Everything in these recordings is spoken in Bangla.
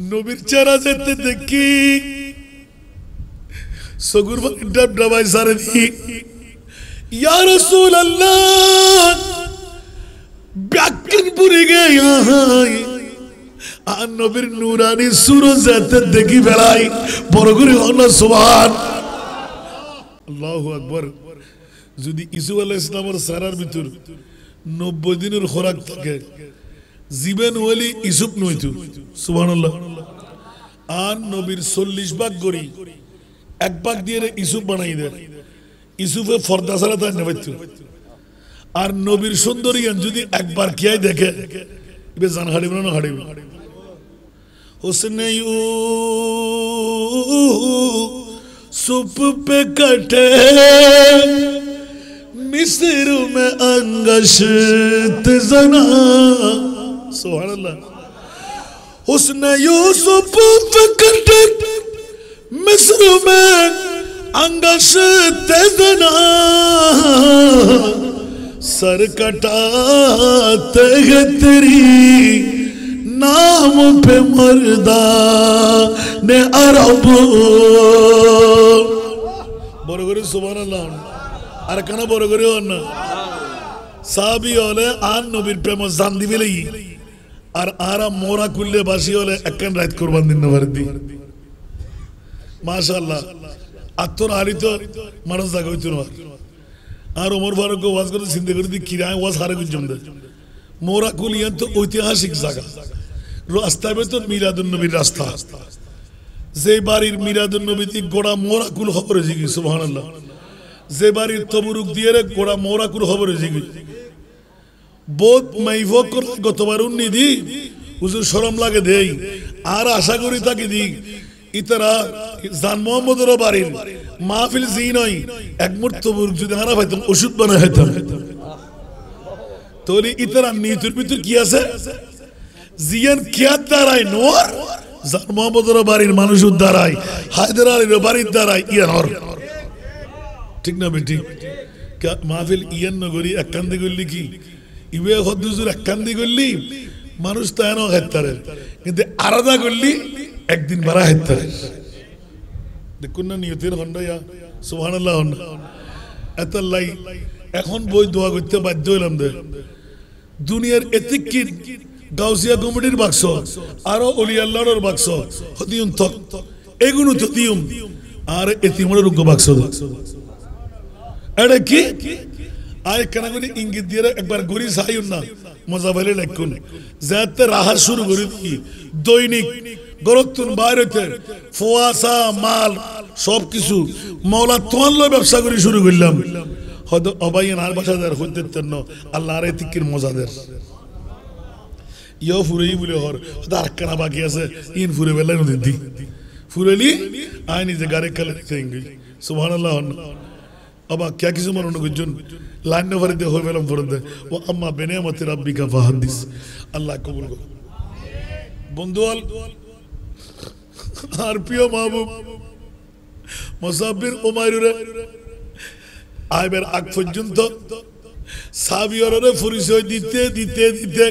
নবীর চেহারা যেতে দেখি সগুর ডাব ডাবাই সারে দি ইয়া রাসূলুল্লাহ ব্যাকিন পুরে গে আর নবীর নূরানি সুরত যেতে দেখি বেড়াই বড় করে হলো সুবহান আল্লাহু আকবার। যদি ইসু আলাইহিস সালামের সারার ভিতর 90 দিনের খোরাক থাকে জীবন ওলি ইসুপ নইতো সুবহানাল্লাহ। আর নবীর 40 ভাগ করি এক ভাগ দিয়ে ইসুপ বানাই দেয় ইসুফে ফর্দা ছাড়া তার নেবেতো। আর নবীর সুন্দরী যদি একবার কিয়াই দেখে এবে জান হাড়িব না হাড়িব उसने सुप पे कटे मिस्र में अंगशत जना सुभान अल्लाह। उसने यूसुफ पे कटे मिस्र में अंगशत जना सर कटाते हैं तेरी नाम पे मर्दा ने अरब বড় করে সুবহানাল্লাহ। আর কেন বড় করে না সাহাবী হলে আর নবীর প্রেম জান দিবে লাগি আর আরা মোরা কুল্লে বাসি হলে একখান রাত কুরবান দিন নবার দি মাশাআল্লাহ। আত্মর হারি তো মানুষ জায়গা হইতো না। আর ওমর ফারুক ওয়াজ করে চিন্তা করে দি কিরায় ওয়াজ হারে গুজম দে মোরা কুলিয়ান তো ঐতিহাসিক জায়গা রাস্তা তো মিলাদুন নবীর রাস্তা যে বাড়ির মিলাদুন নবীতে গোড়া মোরাকুল খবর হয়েছে কি সুবহানাল্লাহ। যে বাড়ির তবরুক দিয়ে গোড়া মোরাকুল খবর হয়েছে কি বোধ মাইভক গতবার উন্নিদি হুজুর শরম লাগে দেই আর আশা করি তাকে দি ইতারা জান মোহাম্মদের বাড়ির মাহফিল জি নয় এক মুহূর্ত তবরুক যদি হারা পাইতাম ওষুধ বানায় হইতাম তাহলে ইতারা নিয়তের ভিতর কি আছে জিয়ান কিয়াত দাঁড়ায় নোর জান মোহাম্মদের বাড়ির মানুষ দাঁড়ায় হায়দার আলীর বাড়ির দাঁড়ায় ইয়ান ঠিক না বেটি মাহফিল ইয়ান নগরী এক কান্দি করলি কি ইবে হদ্দুজুর এক কান্দি করলি মানুষ তো এন হেত্তারে কিন্তু আলাদা করলি একদিন বারা হেত্তারে দেখুন না নিয়তের হন্ডা সুবহানাল্লাহ এত লাই এখন বই দোয়া করতে বাধ্য হইলাম দে দুনিয়ার এতিকিন গাউসিয়া কমিটির বাক্স আরো অলি আল্লাহর বাক্স হদিউন তক এগুলো তো দিউম আর এতিমর রুগ বাক্স এটা কি আয় কেন করে ইঙ্গিত দিয়ে একবার গরি সাইউন না মজা বলে লাগুন যাতে রাহা শুরু করে দি দৈনিক গরতুন বাইরেতে ফুয়াসা মাল সব কিছু মাওলা তোয়াল্লো ব্যবসা করে শুরু করলাম হয়তো অবাইন আর বাসাদার হইতে না আল্লাহ আর এতিকির মজাদার ইয়ো ফুরেই বলে হর আর কানা বাকি আছে ইন ফুরে বেলা নদী দি ফুরেলি আই নিজে গারে কালে দেখেঙ্গে সুবহানাল্লাহ। আবা क्या কিছু মনে করছেন লাইন নভরে দে হই বেলাম ফরদে ও আম্মা বিনিয়ামতি রাব্বিকা ফাহাদিস আল্লাহ কবুল করুন। বন্ধুয়াল আর প্রিয় মাহবুব মুসাফির উমাইরে আইবার আগ পর্যন্ত সাহাবীয়রে পরিচয় দিতে দিতে দিতে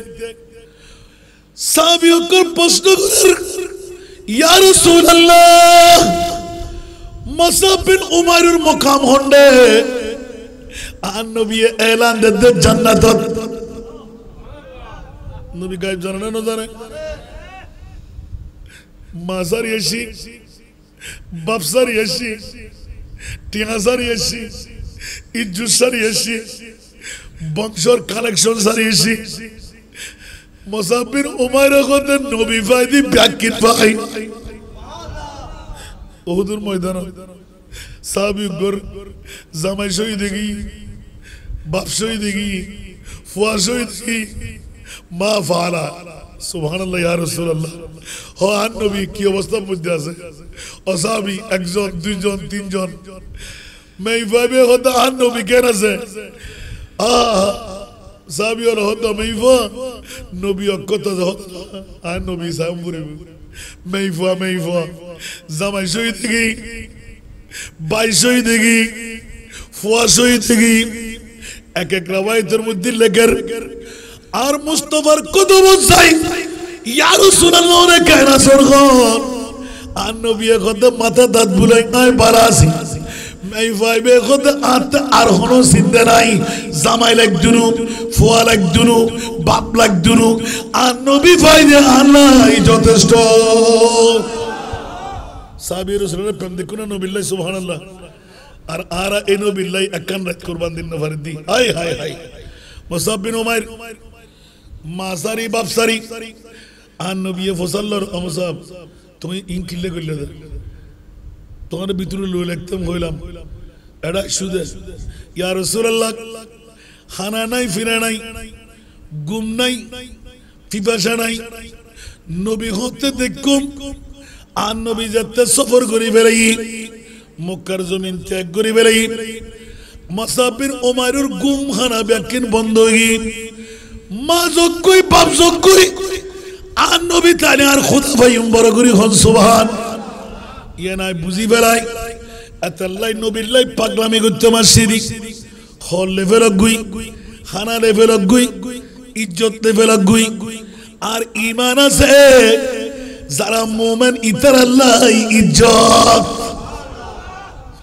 সাহাবীয়কে প্রশ্ন করেন ইয়া রাসূলুল্লাহ মুসাফির উমাইরের মুকাম হন্ডে আর নবী এলান দে জান্নাত নবী গায়েব জানে না জানে মাজার এসি বাপসার এসি টিয়াজার এসি ইজ্জুসার এসি বংশর কালেকশন সার এসি মুসাফির উমাইর কত নবী ফাইদি ব্যাকিত ভাই ওহুদের ময়দান সাহাবী গর জামাই শহীদ গই বাপ শহীদ গই ফুয়া শহীদ গই মা ফালা সুবহানাল্লাহ ইয়া রাসূলুল্লাহ ও আর নবী কি অবস্থা মধ্যে আছে ও সাহাবী একজন দুইজন তিনজন মেই ভাবে হতা আর নবী কেন আছে সাহাবী আর হতা মেইফা নবী কত আর নবী সামপুরে মেইফা জামাই শহীদ গই ভাই শহীদ গই ফুয়া শহীদ গই এক এক রাওয়ায়াতের মধ্যে লেখার আর মুস্তাফার কদম চাই ইয়া রাসূলুল্লাহ রে কায়না সরগন আর নবী কত মাথা দাঁত বুলাই আয় বারাসি মাই ভাইবে কত আর হনো চিন্তা নাই জামাই লাগ দুনু ফুয়া লাগ দুনু বাপ লাগ দুনু আর নবী ভাইরে আল্লাহ যথেষ্ট সাহাবী রাসূলের প্রেম দেখুন নবিল্লাহ সুবহানাল্লাহ আর আরা এ নবিল্লাহ একান রাত কুরবান দিন নফরদি হাই হাই হাই মুসাব বিন উমাইর মাসারি বাপসারি আর নবী ফসল্লার আমসাব তুমি ইন কিল্লে কইলে তোমার ভিতরে লই লাগতাম কইলাম এডা সুদে ইয়া রাসূলুল্লাহ খানা নাই ফিরা নাই গুম নাই পিপাসা নাই নবী হতে দেখুম আর নবী যাতে সফর করি বেলাই মক্কার জমিন ত্যাগ করি বেলাই মুসাফির ওমারুর গুম খানা ব্যাকিন বন্ধ হই মা যজ্ঞই বাপ যজ্ঞই আর নবী তানে আর খোদা ভাই বড় করি হন সুবহান ইয়া নাই বুঝি বেলাই আতাল্লাই নবিল্লাই পাগলামি করতে মাসিদি হল লেভেল গুই খানা লেভেল গুই ইজ্জত লেভেল গুই আর ঈমান আছে যারা মুমিন ইতার আল্লাহ ইজ্জত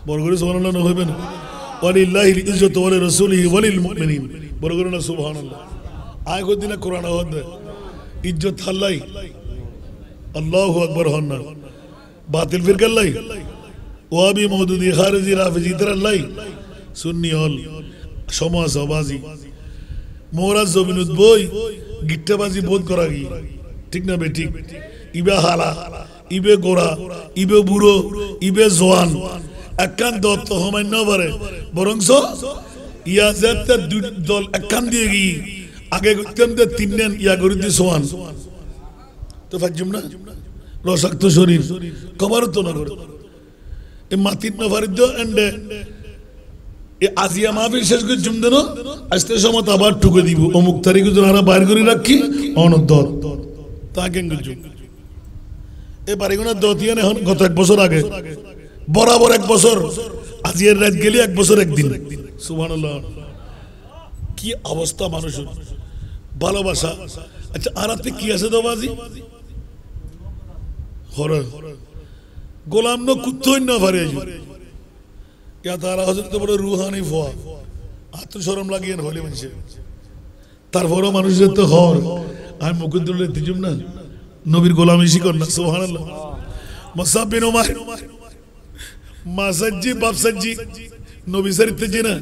বড় করে সুবহানাল্লাহ না হইবেন ওয়ালিল্লাহিল ইজ্জতু ওয়া লিরাসূলিহি ওয়া লিল মুমিনিন বড় করে না সুবহানাল্লাহ আয় কদিন কোরআন হদ ইজ্জত আল্লাহ আল্লাহু আকবার হন না বাতিল ফিরকা আল্লাহ ওয়াবি মওদুদি খারিজি রাফিজি ইতার আল্লাহ সুন্নি হল সমাজ সবাজি মোরাজ জমিনুত বই গিট্টাবাজি বোধ করা গি ঠিক না বে ঠিক ইবে হালা ইবে গোরা ইবে বুড়ো ইবে জওয়ান একান দত্ত হমান্য পারে বরংস ইয়া যাতে দল একান দিয়ে গি আগে করতাম তো তিনজন ইয়া করে দি সোয়ান তো ফাজুম না রসাক্ত শরীর কবার তো না করে এ মাতিত না ফারিদ এন্ড এ আজিয়া মাহফিল শেষ করে জুম দেন আজকে সময় আবার টুকে দিব অমুক তারিখে যারা বাইর করে রাখি অনদর তাকে জুম এ বাড়িগুনা দতিয়ান এখন গত এক বছর আগে বরাবর এক বছর আজিয়ার রাত গেলে এক বছর একদিন সুবহানাল্লাহ কি অবস্থা মানুষের ভালোবাসা আচ্ছা আরাতে কি আছে তো বাজি হরে গোলাম ন কুত্তই না পারে ইয়া তারা হযরত বড় রুহানি ফোয়া আত্মশরম লাগিয়ে হলে মানুষের তারপরও মানুষের তো হর আমি মুকুদ্দুল্লাহ দিজুম না নবীর গোলামি শিকর না সুবহানাল্লাহ মুসাব বিন উমাইর মাসাজ্জি বাপসাজ্জি নবী শরীফতে জিনা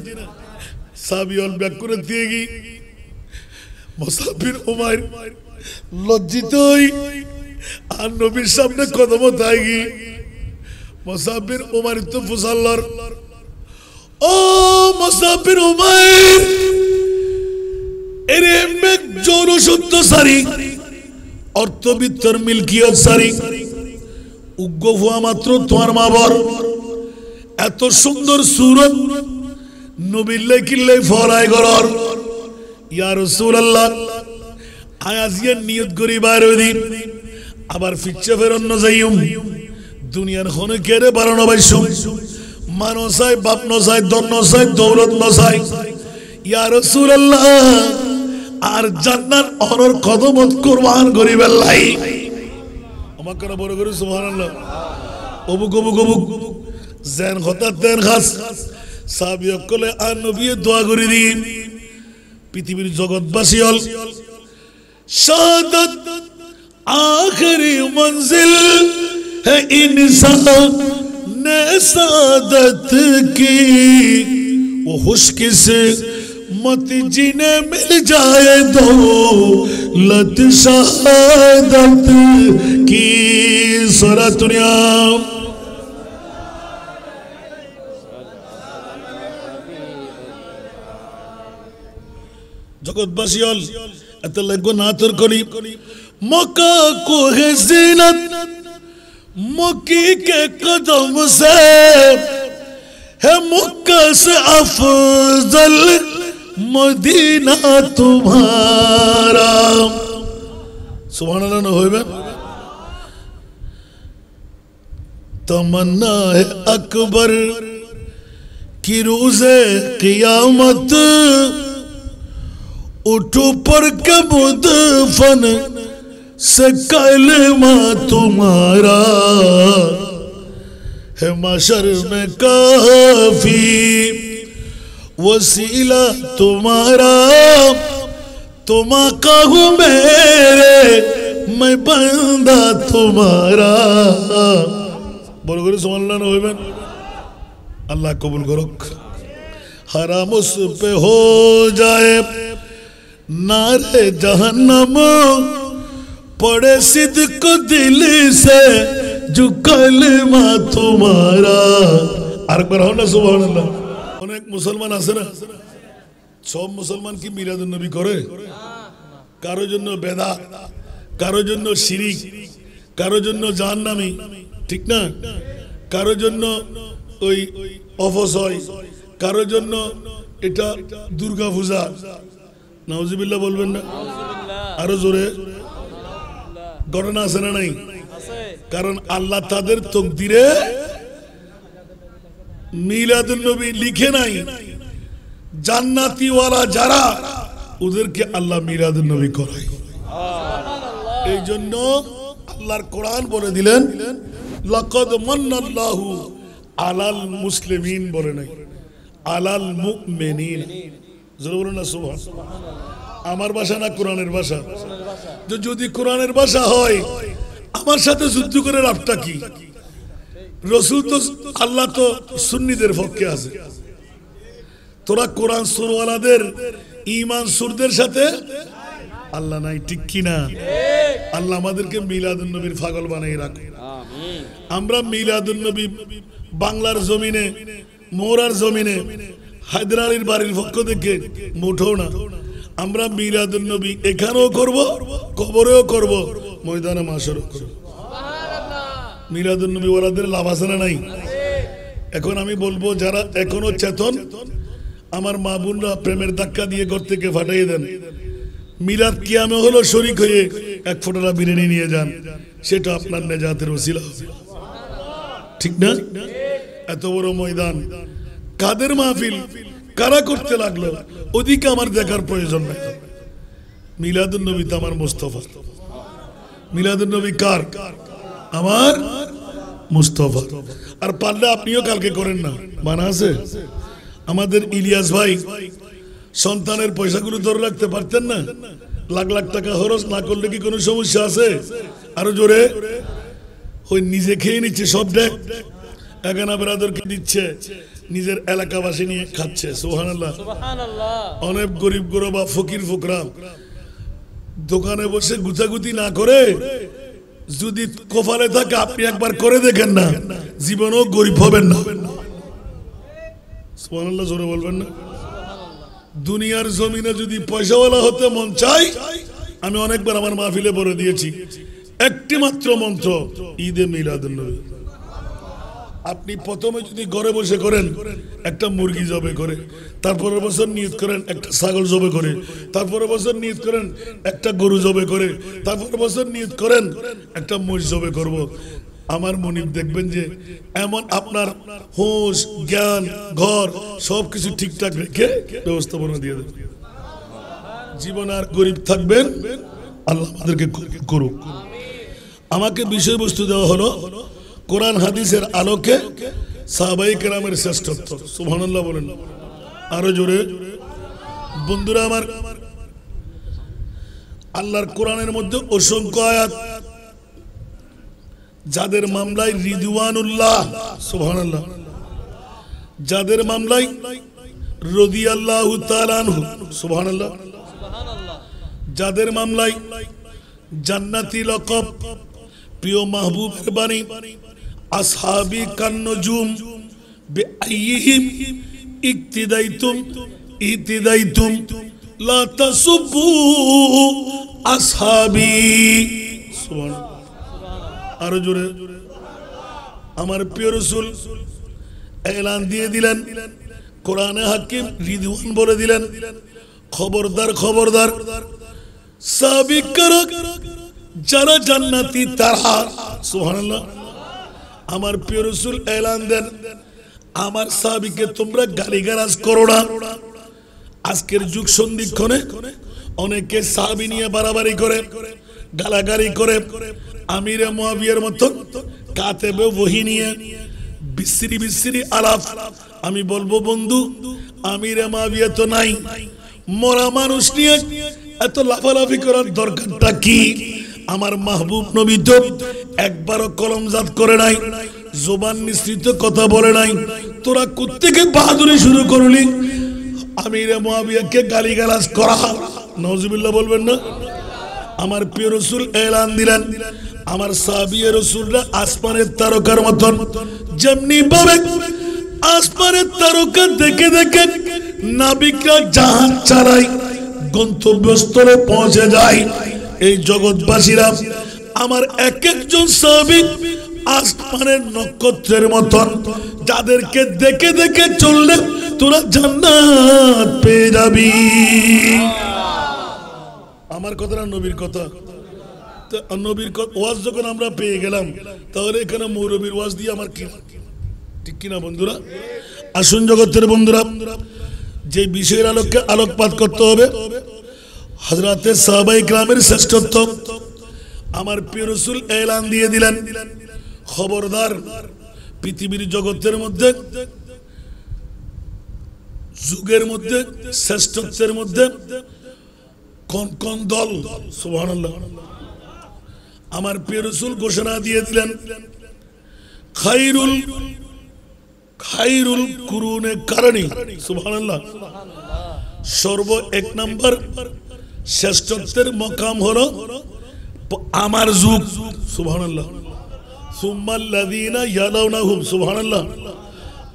সাহাবী অল ব্যাক করে দিয়ে গি মুসাব বিন উমাইর লজ্জিত হই আর নবীর সামনে কদম তাই গি মুসাব বিন উমাইর তো ফুসাল্লার ও মুসাব বিন উমাইর এরে মেক জোর শুদ্ধ সারি অর্থবিত্তর মিলকিয়ত সারি উগ্র ফুয়া মাত্র তোমার মাবর এত সুন্দর সুরত নবিল্লাই কিল্লাই ফরাই গরর ইয়া রাসূলুল্লাহ আয়াজিয়া নিয়ত করি বাইরে দিন আবার ফিচ্ছে ফেরন না যাইম দুনিয়ার খনে কেড়ে বাড়ানো বাইসুম মানসাই বাপ নসাই দন নসাই দৌলত নসাই ইয়া রাসূলুল্লাহ আর জান্নাত অনর কদমত কুরবান করিবে লাই আমাকে না বড় করে সুবহানাল্লাহ অবুক অবুক অবুক জেন হতা তেন খাস সাহাবী কলে আর নবী দোয়া করে দিন পৃথিবীর জগৎবাসী হল শাহাদাত आखिरी मंजिल है इंसान ने सादत की वो खुशकी से मत जीने मिल जाए दो लत शहादत की सारा दुनिया जगतबासी हल एत लगो ना তোর কলি मक्का को है ज़ीनत मक्की के कदम से है मक्का से अफजल मदीना तुम्हारा सुभान अल्लाह न होइबे तमन्ना है अकबर की रोज़े क़ियामत उठो पर के मुदफन से कलमा तुम्हारा है माशर में काफी, वसीला तुम्हारा तुम आका हूँ मेरे, मैं बंदा तुम्हारा। बोलो करे सुभान अल्लाह। अल्लाह कबूल करो। हराम उस पे हो जाए नारे जहन्नम, पड़े सिद्क दिल से जो कलमा तुम्हारा। আরেকবার হও না সুবহানাল্লাহ। অনেক মুসলমান আছে না, সব মুসলমান কি মিলাদুন নবী করে? কারোর জন্য বেদাত, কারোর জন্য শিরিক, কারোর জন্য জাহান্নামী, ঠিক না? কারোর জন্য ওই অপচয়, কারোর জন্য এটা দুর্গা পূজা। নাউজুবিল্লাহ বলবেন না? আরো জোরে। ঘটনা আছে না নাই? কারণ আল্লাহ তাদের তকদিরে মিলাদুন নবী লিখে নাই। জান্নাতিওয়ালা যারা, ওদেরকে আল্লাহ মিলাদুন নবী করায়। এই জন্য আল্লাহর কোরআন বলে দিলেন লাকাদ মান্নাল্লাহু আলাল মুসলিমিন, বলে নাই আলাল মুমিনিন। জোরে বলুন না সুবহানাল্লাহ। আমার ভাষা না কোরআনের ভাষা? যদি কোরআনের ভাষা হয় আমার সাথে যুদ্ধ করে লাভটা কি? রসুল তো, আল্লাহ তো সুন্নিদের পক্ষে আছে। তোরা কোরআন সুরওয়ালাদের ঈমান সুরদের সাথে আল্লাহ নাই, ঠিক কি না? আল্লাহ আমাদেরকে মিলাদুন নবীর পাগল বানিয়ে রাখে। আমরা মিলাদুন নবী বাংলার জমিনে, মোরার জমিনে, হায়দার আলীর বাড়ির পক্ষ থেকে মুঠো না। আমরা মিলাদুন নবী এখানেও করব, কবরেও করব, ময়দানে মাশরও করব। মিলাদুন নবী ওয়ালাদের লাভ আছে না নাই? এখন আমি বলবো যারা এখনো চেতন, আমার মা বোনরা প্রেমের ধাক্কা দিয়ে ঘর থেকে ফাটাইয়ে দেন। মিলাদ কিয়ামে হলো শরীক হয়ে এক ফোঁটা বিরিয়ানি নিয়ে যান, সেটা আপনার নেজাতের ওসিলা হবে, ঠিক না? এত বড় ময়দান, কাদের মাহফিল, কারা করতে লাগলো, ওদিকে আমার দেখার প্রয়োজন নাই। মিলাদুন নবী তো আমার মুস্তাফা। মিলাদুন নবী কার? আমার মুস্তাফা। আর পারলে আপনিও কালকে করেন না, মানা আছে? আমাদের ইলিয়াস ভাই সন্তানের পয়সাগুলো ধরে রাখতে পারতেন না? লাখ লাখ টাকা খরচ না করলে কি কোনো সমস্যা আছে? আরো জোরে। ওই নিজে খেয়ে নিচ্ছে সব ডেক, এখানে বেরাদরকে দিচ্ছে, নিজের এলাকাবাসী নিয়ে খাচ্ছে। সুবহানাল্লাহ। অনেক গরিব গরবা ফকির ফকরা দোকানে বসে গুতাগুতি না করে যদি কপালে থাকে আপনি একবার করে দেখেন না, জীবনেও গরিব হবেন না। সুবহানাল্লাহ জোরে বলবেন না? দুনিয়ার জমিনে যদি পয়সাওয়ালা হতে মন চাই, আমি অনেকবার আমার মাহফিলে বলে দিয়েছি, একটি মাত্র মন্ত্র, ঈদে মিলাদুন নবী। আপনি প্রথমে যদি ঘরে বসে করেন একটা মুরগি জবে করে, তারপরের বছর নিয়ত করেন একটা ছাগল জবে করে, তারপরের বছর নিয়ত করেন একটা গরু জবে করে, তারপরের বছর নিয়ত করেন একটা মহিষ জবে করব। আমার মনিব দেখবেন যে এমন আপনার হোশ জ্ঞান ঘর সবকিছু ঠিকঠাক রেখে ব্যবস্থাপনা দিয়ে দেবেন। জীবন আর গরিব থাকবেন, আল্লাহ আমাদেরকে করুক। আমাকে বিষয়বস্তু দেওয়া হলো কোরআন হাদিসের আলোকে সাহাবায়ে কেরামের শ্রেষ্ঠত্ব। সুবহানাল্লাহ বলেন আরো জোরে। বন্ধুরা আমার, আল্লাহর কোরআনের মধ্যে অসংখ্য আয়াত, যাদের মামলায় রিদওয়ানুল্লাহ, সুবহানাল্লাহ, যাদের মামলায় রাদিয়াল্লাহু তাআলা আনহু, সুবহানাল্লাহ, যাদের মামলায় জান্নাতি লকব, প্রিয় মাহবুবের বাণী, আসহাবি কান্নজুম বিআইহিম ইক্তিদাইতুম ইতিদাইতুম লা তাসুবু আসহাবি। সুবহানাল্লাহ। আরো জোরে। আমার প্রিয় রাসূল এলান দিয়ে দিলেন, কোরআনে হাকিম রিদওয়ান বলে দিলেন, খবরদার খবরদার, সাবিকরা যারা জান্নাতি তারা। সুবহানাল্লাহ। আমার প্রিয় রাসূল এলান দেন, আমার সাহাবীকে তোমরা গালিগালাজ করো না। আজকের যুগ সন্ধিক্ষণে অনেকে সাহাবী নিয়ে বাড়াবাড়ি করে, গালাগালি করে আমিরে মুয়াবিয়ার মতন কাতেবে ওহী নিয়ে বিশ্রী বিশ্রী আলাপ। আমি বলবো বন্ধু, আমিরে মুয়াবিয়া তো নাই, মরা মানুষ নিয়ে এত লাফালাফি করার দরকারটা কি? আমার মাহবুব নবী তো একবারও কলমজাত করে নাই, জবান মিশ্রিত কথা বলে নাই। তোরা কোত্থেকে বাহাদুরি শুরু করলি আমিরে মুয়াবিয়াকে গালিগালাজ করা? নাউজুবিল্লাহ বলবেন না? আমার প্রিয় রাসূল এলান দিলেন, আমার সাহাবী রাসূলরা আসমানের তারকার মতন, যেমনি ভাবে আসমানের তারকা দেখে দেখে নাবিকরা জাহাজ চালায়, গন্তব্যস্থলে পৌঁছে যায়। এই জগৎবাসীরা আমার এক একজন সাহাবী আসমানের নক্ষত্রের মতন, যাদেরকে দেখে দেখে চললে তোরা জান্নাত পেয়ে যাবি। আমার কথা না নবীর কথা? নবীর ওয়াজ যখন আমরা পেয়ে গেলাম, তাহলে এখানে মৌলবীর ওয়াজ দিয়ে আমার কি, ঠিক কিনা বন্ধুরা? আসুন জগতের বন্ধুরা, যে বিষয়ের আলোকে আলোকপাত করতে হবে হযরতে সাহাবায়ে কেরামের শ্রেষ্ঠত্ব। আমার প্রিয় রাসূল এলান দিয়ে দিলেন, খবরদার পৃথিবীর জগতের মধ্যে, যুগের মধ্যে, শ্রেষ্ঠত্বের মধ্যে কোন কোন দল, সুবহানাল্লাহ, আমার প্রিয় রাসূল ঘোষণা দিয়ে দিলেন, খায়রুল কুরুনে কারণী, সুবহানাল্লাহ, সর্ব এক নম্বর শ্রেষ্ঠত্বের মকাম হলো আমার যুগ, সুবহানাল্লাহ, সুম্মাল্লাযীনা ইয়ালাউনাহুম, সুবহানাল্লাহ,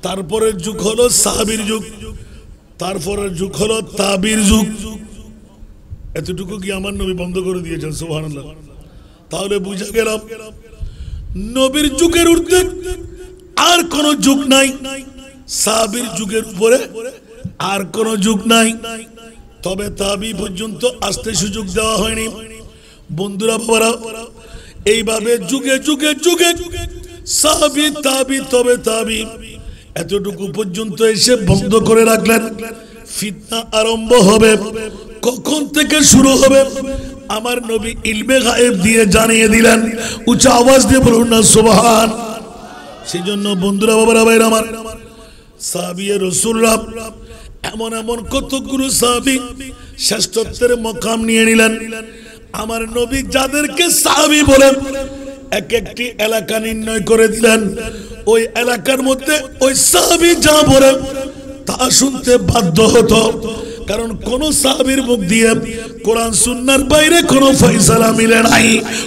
তারপরের যুগ হলো সাহাবীর যুগ, তারপরের যুগ হলো তাবির যুগ। এতটুকু কি আমার নবী বন্ধ করে দিয়েছেন? সুবহানাল্লাহ। তাহলে বুঝা গেল নবীর যুগের ঊর্ধ্বে আর কোন যুগ নাই, সাহাবীর যুগের উপরে আর কোন যুগ নাই। তবে তাবি পর্যন্ত আসতে সুযোগ দেওয়া হয়নি। বন্ধুরা বাবারা, এইভাবে যুগে যুগে যুগে সাহাবী তাবি তবে তাবি এতটুকু পর্যন্ত এসে বন্ধ করে রাখলেন। ফিতনা আরম্ভ হবে, কখন থেকে শুরু হবে আমার নবী ইলমে গায়েব দিয়ে জানিয়ে দিলেন। উচ্চ আওয়াজ দিয়ে বলুন না সুবহান। সেই জন্য বন্ধুরা বাবারা ভাইরা আমার, সাহাবী রাসূলরা এমন এমন কতগুলো সাহাবী শ্রেষ্ঠত্বের মকাম নিয়ে নিলেন। আমার নবী যাদেরকে সাহাবী বলেন, এক একটি এলাকা নির্ণয় করে দিলেন। ওই এলাকার মধ্যে ওই সাহাবী যা বলেন তা শুনতে বাধ্য হতো, কারণ কোন সাহাবীর মুখ দিয়ে কোরআন সুন্নাহর বাইরে কোনো ফয়সালা মিলে নাই।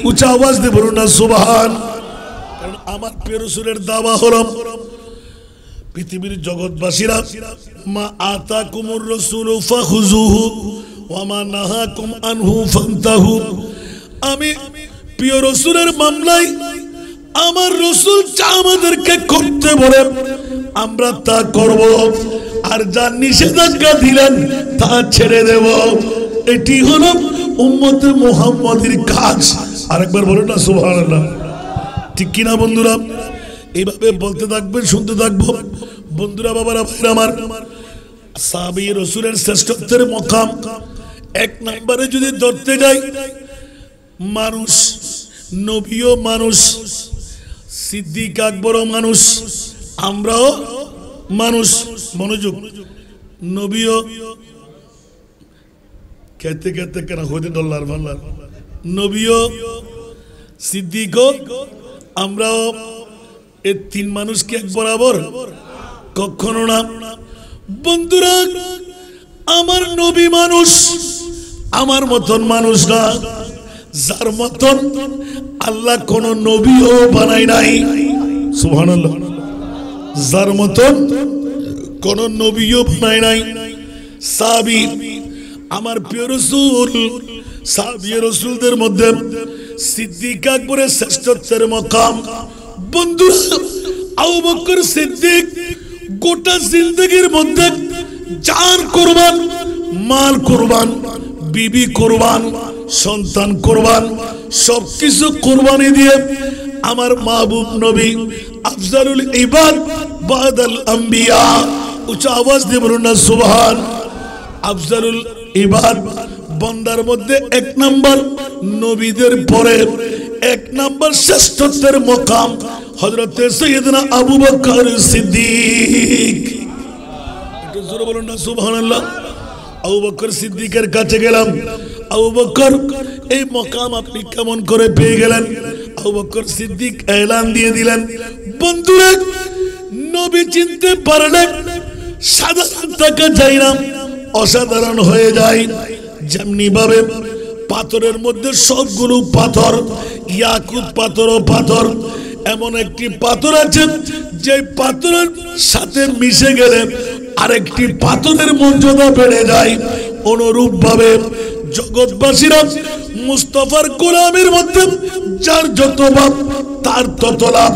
উচ্চ আওয়াজ দিয়ে বলুন না সুবহান। কারণ আমার প্রিয় রাসূলের দাওয়া হলো পৃথিবীর জগৎবাসীরা, মা আতাকুমুর রাসূলু ফাখুযুহু ওয়া মা নাহাকুম আনহু ফান্তাহু। আমি প্রিয় রাসূলের মামলায় আমার রাসূল যা আমাদেরকে করতে বলে আমরা তা করব, আর যা নিষেধাজ্ঞা দিলেন তা ছেড়ে দেব। এটি হলো উম্মতে মুহাম্মাদের কাজ। আরেকবার বলুন না সুবহানাল্লাহ, ঠিক কিনা বন্ধুরা? এইভাবে বলতে থাকবেন, শুনতে থাকবো। বন্ধুরা বাবারা ভাইরা আমার, সাহাবী রাসূলের শ্রেষ্ঠত্বের মকাম এক নম্বরে যদি ধরতে যাই, মানুষ, নবীও মানুষ, সিদ্দিক আকবরও মানুষ, আমরাও মানুষ। মনোযোগ, নবীও খেতে খেতে কেন হইতে ডলার ভাল্লার, নবীও সিদ্দিকও আমরাও। এই তিন মানুষ কি এক বরাবর? কখনো না। বন্ধুরা, আমার নবী মানুষ, আমার মতন মানুষ না, যার মতন আল্লাহ কোন নবীও বানায় নাই, সুবহানাল্লাহ, যার মতন কোন নবীও বানায় নাই। সাহাবী, আমার প্রিয় রাসূল, সাহাবী রাসূলদের মধ্যে সিদ্দিক আকবরের শ্রেষ্ঠত্বের মকাম। বন্ধুরা, আবু বকর সিদ্দিক গোটা জিন্দেগির মধ্যে জান কুরবান, মাল কুরবান, বিবি কুরবান, সন্তান কুরবান, সবকিছু কুরবানি দিয়ে আমার মাহবুব নবী আফজালুল ইবাদ বাদাল আম্বিয়া, উচ্চ আওয়াজ দিয়ে বলুন না সুবহান। আফজালুল ইবাদ বন্দার মধ্যে 1 নাম্বার নবীদের পরে 1 নাম্বার শ্রেষ্ঠত্বের মকাম হযরতে সাইয়েদনা আবু বকর সিদ্দিক। একটু জোরে বলুন না সুবহানাল্লাহ। আবু বকর সিদ্দিকের কাছে গেলাম, আবু বকর এই মকাম আপনি কেমন করে পেয়ে গেলেন? আবু বকর সিদ্দিক এলান দিয়ে দিলেন, বন্ধুরা নবী চিনতে পারলে সাধারণ টাকা যায় না, অসাধারণ হয়ে যায়। যেমনি ভাবে পাথরের মধ্যে সবগুলো পাথর ইয়াকুত পাথর ও পাথর, এমন একটি পাথর আছে যে পাথরের সাথে মিশে গেলে আরেকটি পাথরের মর্যাদা বেড়ে যায়। অনুরূপ ভাবে জগৎবাসীরা মুস্তাফার গোলামের মধ্যে যার যত ভাব তার তত লাভ।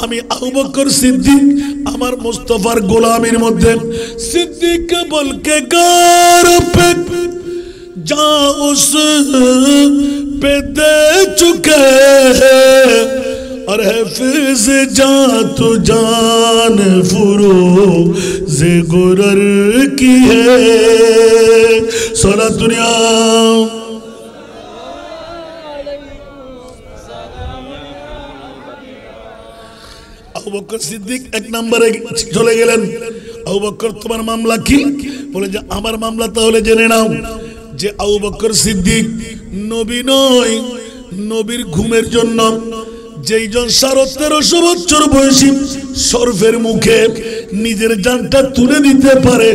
আমি আবু বকর সিদ্দিক আমার মুস্তাফার গোলামের মধ্যে সিদ্দিক বলকে গার पे जा उस पे दे चुके और हफिज जा तू जान फुरोज़ गुरर की है सोना दुनिया। আবু বকর সিদ্দিক 1 নম্বরে চলে গেলেন। আবু বকর তোমার মামলা কি? বলে যে আমার মামলা তাহলে জেনে নাও যে আবু বকর সিদ্দিক নবী নয়, নবীর ঘুমের জন্য যেইজন 13.5 বছর বয়সী সর্ফের মুখে নিজের জানটা তুলে দিতে পারে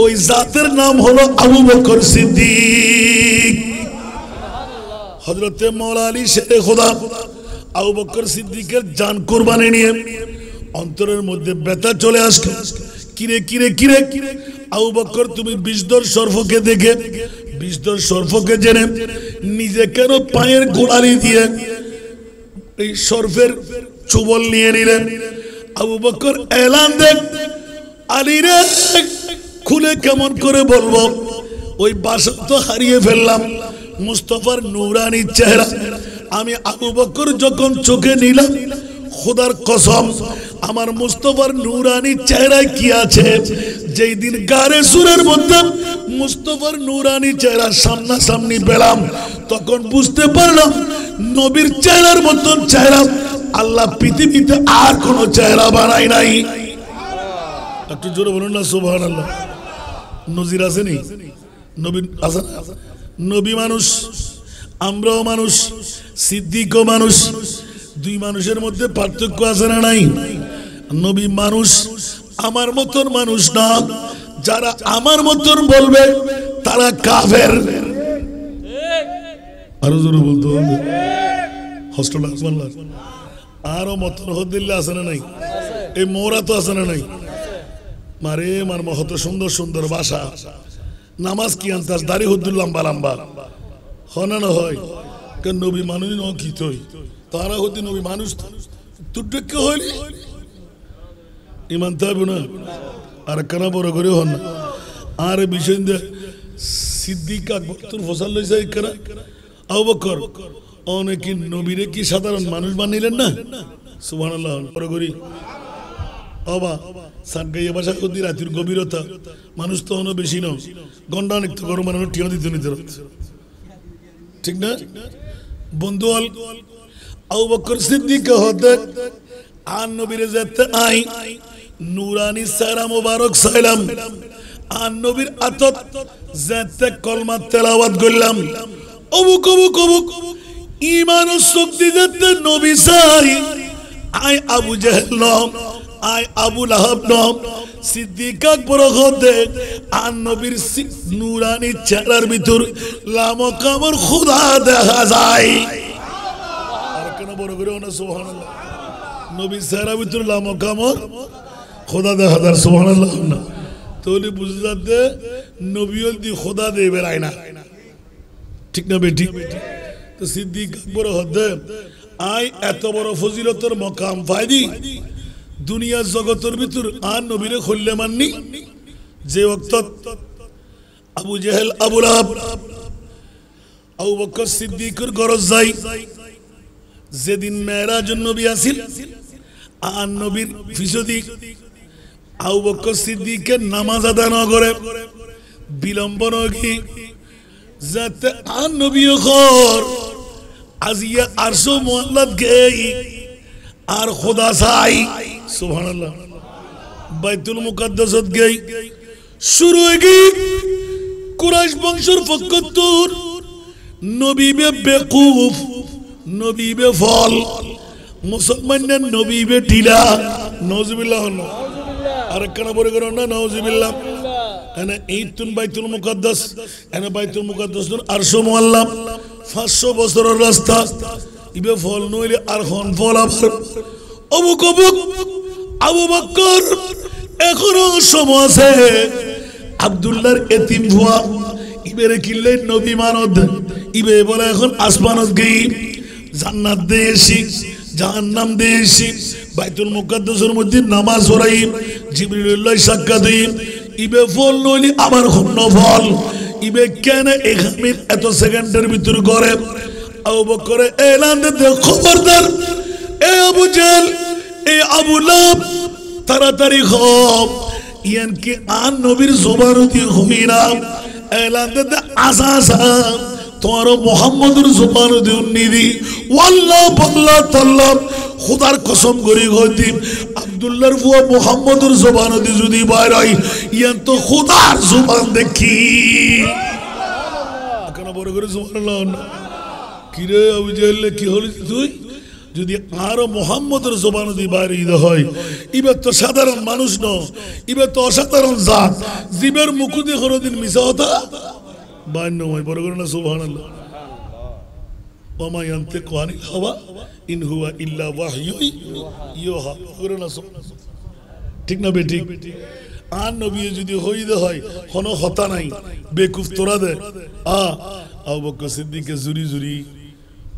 ওই জাতের নাম হলো আবু বকর সিদ্দিক। হযরতে মাওলা আলী শেরে খোদা আবু বকর সিদ্দিকের জান কুরবানি নিয়ে অন্তরের মধ্যে ব্যথা চলে আসলো। কিরে কিরে কিরে আবু বকর তুমি বিষধর সর্পকে দেখে বিষধর সর্পকে জেনে নিজে কেন পায়ের গোড়ালি দিয়ে এই সর্পের চুবল নিয়ে নিলেন? আবু বকর এলান দেন, আলী রে খুলে কেমন করে বলবো, ওই বাসা তো হারিয়ে ফেললাম, মুস্তাফার নূরানি চেহারা আমি আবু বকর যখন চোখে নিলাম, খোদার কসম আমার মুস্তাফার নূরানি চেহারায় কি আছে? যেই দিন গারে সুরের মধ্যে মুস্তাফার নূরানি চেহারা সামনাসামনি পেলাম, তখন বুঝতে পারলাম নবীর চেহারার মতন চেহারা আল্লাহ পৃথিবীতে আর কোন চেহারা বানায় নাই। একটু জোরে বলুন না সুবহানাল্লাহ। নজির আসেনি? নবী আছে, নবী মানুষ, আমরাও মানুষ, সিদ্দিকও মানুষ, দুই মানুষের মধ্যে পার্থক্য আছে না নাই? নবী মানুষ, আমার মতন মানুষ না। যারা আমার মতন বলবে তারা কাফের। আরো জোরে বলতে হবে, হস্টেল আরো মতন হদিল্লা আছে না নাই? এই মোরা তো আছে না নাই? মারে মার মহত সুন্দর সুন্দর ভাষা, নামাজ কি আনতাস, দাড়ি হদ্দুল লম্বা লম্বা হনা না হয় কেন? নবী মানুষ ন কি তুই তারা হতে নবী মানুষ তুই কে হইলি ইমান থাকবে না আর কেনা বড় করে হন না। আর বিষয় সিদ্দিক আকবর তোর ফসল লইছে কেনা আবু বকর অনেকে নবীরে কি সাধারণ মানুষ বানিলেন না? সুবহানাল্লাহ বড় করি অবা সানগাইয়া ভাষা কদি রাতের গভীরতা মানুষ তো অন্য বেশি ন গন্ডা অনেক তো গরম মানুষ টিয়া দিতে নিতে ঠিক না? বন্ধু আবু বকর সিদ্দিক হতে আর নবীরে যেতে আই নুরানি সারা মুবারক সাইলাম আর নবীর আতত যেতে কলমা তেলাওয়াত করলাম অবুক অবুক অবুক ঈমান ও শক্তি যেতে নবী সাই আই আবু জেহেল নম আই আবু লাহাব নম সিদ্দিক আকবর হতে আর নবীর নুরানি চেহারার ভিতর লামো কামর খোদা দেখা যায়। আর কেন বড় করে না সুবহানাল্লাহ? নবীর চেহারার ভিতর লামো কামর খোদা দেখা যায় সুবহানাল্লাহ না? তাহলে বুঝে যাতে নবীও দি খোদা দিয়ে বেড়ায় না, ঠিক না বেটি? তো সিদ্দিক আকবর হতে আই এত বড় ফজিলতের মকাম ফায়দি দুনিয়া জগতের ভিতর আর নবীরে খুললে মাননি। যে ওয়াক্ত আবু জেহেল আবু লাহাব আবু বকর সিদ্দিকের গরজ যাই, যেদিন মেরাজুন নবী আসিল আর নবীর ফিসদি আবু বকর সিদ্দিকের নামাজ আদায় না করে বিলম্ব নগি যাতে আন নবী খর আজিয়া আরশো মুআল্লাত গই আর খোদা চাই সুবহানাল্লাহ বাইতুল মুকাদ্দাসত গই শুরু হয়ে গই কুরাইশ বংশের ফকতুর নবী বে বেকুফ নবী বে ফল মুসলমানের নবী বে ঢিলা নাউজুবিল্লাহ আর কেন বলে করো না নাউজুবিল্লাহ এনে এইতুন বাইতুল মুকাদ্দাস এনে বাইতুল মুকাদ্দাস আরশো মুআল্লা 500 বছরের রাস্তা ইবে ফল নইলে আর খন ফল আবার অবুক অবুক আবু বকর এখনো সময় আছে আব্দুল্লাহর এতিম ভুয়া ইবেরে কিল্লে নবী মানদ ইবে বলে এখন আসমানত গই জান্নাত দেশি জাহান্নাম দেশি বাইতুল মুকাদ্দাসের মধ্যে নামাজ পড়াই জিবরিলুল্লাহ সাক্ষাৎ দেই ইবে ফল নইলে আবার খন ফল ইবে কেন এখানে এত সেকেন্ডের ভিতর করে আবু বকর এলান দে খবরদার এ আবু জাল এ আবু লাব তাড়াতাড়ি খব ইয়ান কি আন নবীর জবানতি হইরা এলান দে আসাসা তোমার মুহাম্মদুর জবানতি উন্নিদি ওয়াল্লাহ বাল্লাহ তাল্লাহ খোদার কসম করি কইতি আব্দুল্লাহর ফুয়া মুহাম্মদুর জবানতি যদি বাইর হয় ইয়ান তো খোদার জবান দেখি কেন বড় করে সুবহানাল্লাহ কিরে আবু জাহেল কি হলি তুই যদি আর মুহাম্মদের জবান দিয়ে বাইরে হয় ইবে তো সাধারণ মানুষ ন ইবে তো অসাধারণ জাত জীবের মুকুদি কোনদিন মিছা হতা বান্য হয় বড় করে না সুবহানাল্লাহ ওমা ইয়ান্তিকু আনিল হাওয়া ইন হুয়া ইল্লা ওয়াহয়ুন ইউহা করে না ঠিক না বেঠিক আন নবী যদি হইদে হয় কোনো হতা নাই বেকুফ তোরা দে আবু বকর সিদ্দিক জুরি জুরি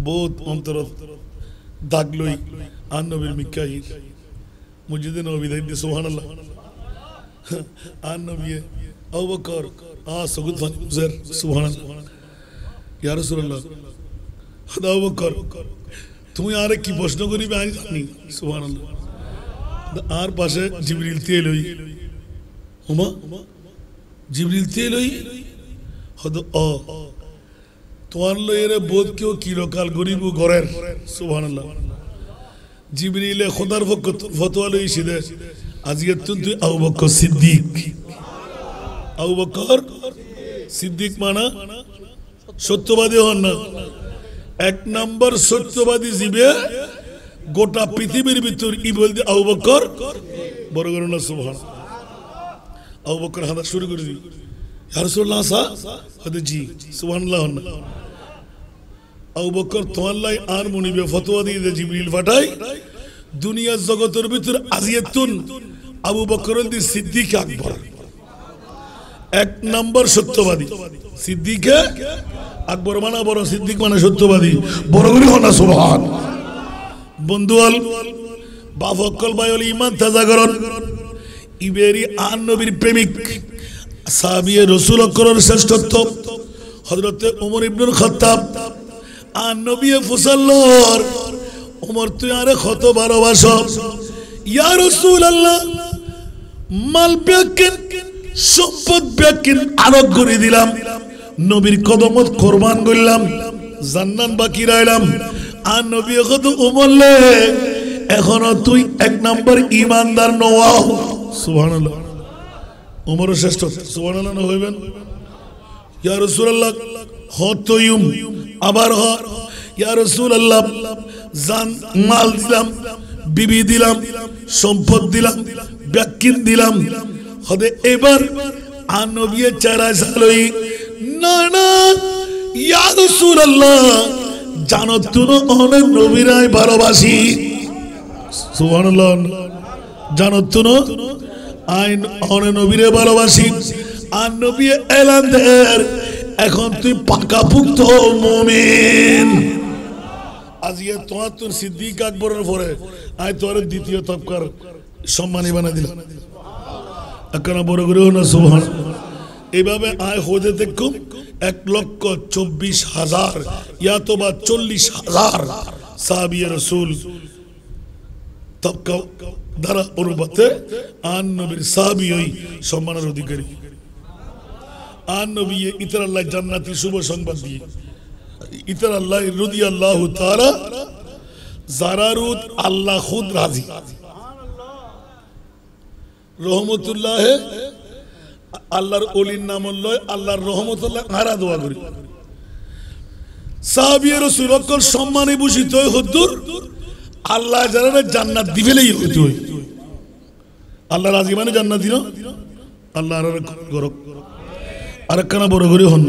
বহুত অন্তর দাগলই আন নবীর মিকাইল মসজিদে নবী দাইতে সুবহানাল্লাহ আন নবী আবু বকর সগুদ ফানি মুজার সুবহানাল্লাহ ইয়া রাসূলুল্লাহ আবু বকর তুমি আরে কি প্রশ্ন করিবে আমি জানি সুবহানাল্লাহ আর পাশে জিবরিল তেল হই ওমা জিবরিল তেল হই হদ তোমার লইরে বোধ কেউ কিলোকাল গরিব ঘরের সুবহানাল্লাহ জিবরিলে খোদার ফতোয়া লইছি দে আজকে তুই আবু বকর সিদ্দিক আবু বকর সিদ্দিক মানা সত্যবাদী হন না এক নম্বর সত্যবাদী জিবে গোটা পৃথিবীর ভিতর ই বলতে আবু বকর বড় করে না সুবহানাল্লাহ আবু বকর হাদা শুরু করে দি ইয়া রাসূলুল্লাহ হদে জি সুবহানাল্লাহ আবু বকর তোয়াল্লাই আর মুনিবে ফতোয়া দিয়ে দে জিবরিল পাঠাই দুনিয়ার জগতের ভিতর আজিয়াতুন আবু বকর সিদ্দিক আকবর এক নম্বর সত্যবাদী সিদ্দিক আকবর মানা বড় সিদ্দিক মানে সত্যবাদী বড় করে হনা সুবহান বন্ধুয়াল বাফকল বায়ল ঈমান তাজা করন ইবেরি আন নবীর প্রেমিক সাহাবিয়ে রাসূল আকরামের শ্রেষ্ঠত্ব হযরত ওমর ইবনুল খাত্তাব আর নবী ফুসাল্লার ওমর তুই আরে কত ভালোবাসো ইয়া রাসূলুল্লাহ মাল ব্যাকিন সম্পদ ব্যাকিন আরো করে দিলাম নবীর কদমত কুরবান করলাম জান্নাত বাকি রাইলাম আর নবী কত ওমরলে এখনো তুই এক নাম্বার ঈমানদার নওয়াও সুবহানাল্লাহ ওমর শ্রেষ্ঠ সুবহানাল্লাহ না হইবেন ইয়া রাসূলুল্লাহ হতয়ুম আবার হ ইয়া রাসূলুল্লাহ জান মাল দিলাম বিবি দিলাম সম্পদ দিলাম ব্যাকিন দিলাম হদে এবার আর নবী চারা সালই না না ইয়া রাসূলুল্লাহ জানো তুমি অনেক নবীরাই ভালোবাসি সুবহানাল্লাহ জানো তুমি আইন অনেক নবীরে ভালোবাসি আর নবী এলান দের এখন তুই পাকাপুক্ত মুমিন আজকে তোমার তোর সিদ্দিক আকবরের পরে আয় তোর দ্বিতীয় তবকার সম্মানী বানাই দিলাম এখন বড় করে না সুবহান এইভাবে আয় হতে দেখুন 1,24,000 ইয়া তো বা 40,000 সাহাবী রাসূল তবকা দ্বারা অনুপাতে আন নবীর সাহাবী সম্মানের অধিকারী আন নবী ইতার আল্লাহ জান্নাতি শুভ সংবাদ দিয়ে ইতার আল্লাহ রাদিয়াল্লাহু তাআলা জারারুত আল্লাহ খুদ রাজি রহমতুল্লাহ আল্লাহর ওলির নাম হলো আল্লাহর রহমতুল্লাহ হারা দোয়া করি সাহাবী রাসূলুল্লাহ সম্মানে ভূষিত হদ্দুর আল্লাহ যারা জান্নাত দিবেলেই হতো আল্লাহ রাজি মানে জান্নাত দিন আল্লাহ আর গরক আরেকখানা বড় করে হন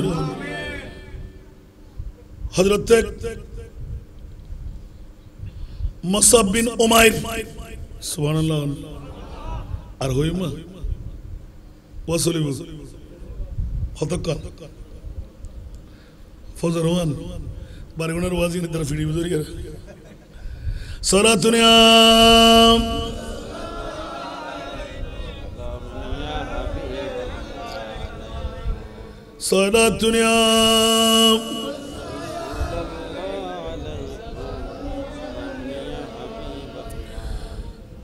হযরত মুসাব বিন উমাইর সুবহানাল্লাহ আর হইমা ওয়াসলিব হতকা ফজর ওয়ান বারগুনার ওয়াজিন তার ফিডি বুঝরি সালাতুনিয়া সালাতুনিয়া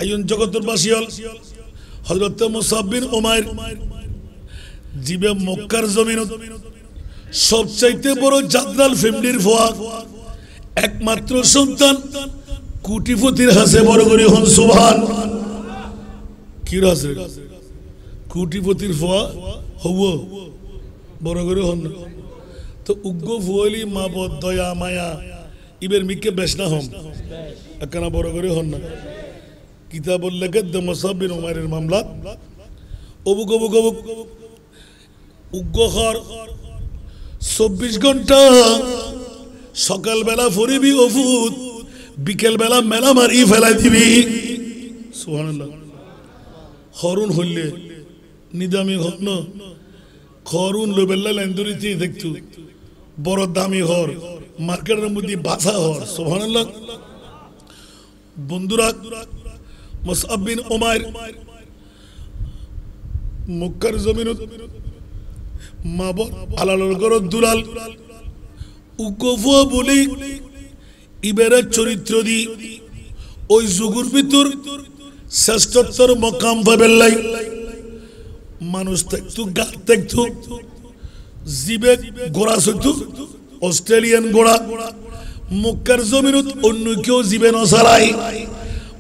আইন জগতেরবাসী হযরত মুসাব বিন উমাইর জিবে মক্কার জমিনত সবচাইতে বড় জাদরাল ফ্যামিলির ফোয়া একমাত্র সন্তান কোটিপতির হাসে বড় করে হন সুবহান কি রাসে কোটিপতির ফোয়া হব বড় করে হন তো উগ্র ফুয়ালি মা বদ দয়া মায়া ইবের মিকে বেশনা হন একখানা বড় করে হন না কিতাবুল লাগাদ মুসাব বিন উমাইরের মামলা অবুক অবুক অবুক উগ্রহর 24 ঘন্টা সকালবেলা ফরিবি ওফুত বিকেলবেলা মেলা মারি ফেলাই দিবি সুবহানাল্লাহ হরুন হইলে নিদামি হন খরুন লোবেল্লা লেন্দুরিতে দেখতু বড় দামি হর মার্কেটের মধ্যে বাছা হর সুবহানাল্লাহ বন্ধুরা মুসাব বিন উমাইর মক্কার জমিনত মাবর আলালর গরত দুলাল উকফুয়া বলি ইবেরের চরিত্র দি ওই যুগুর ভিতর শ্রেষ্ঠত্বর মকাম পাবেল্লাই মানুষ থাকতো গা থাকতো জিবে ঘোড়া সইতো অস্ট্রেলিয়ান ঘোড়া মক্কার জমিনত অন্য কেউ জিবে নসারাই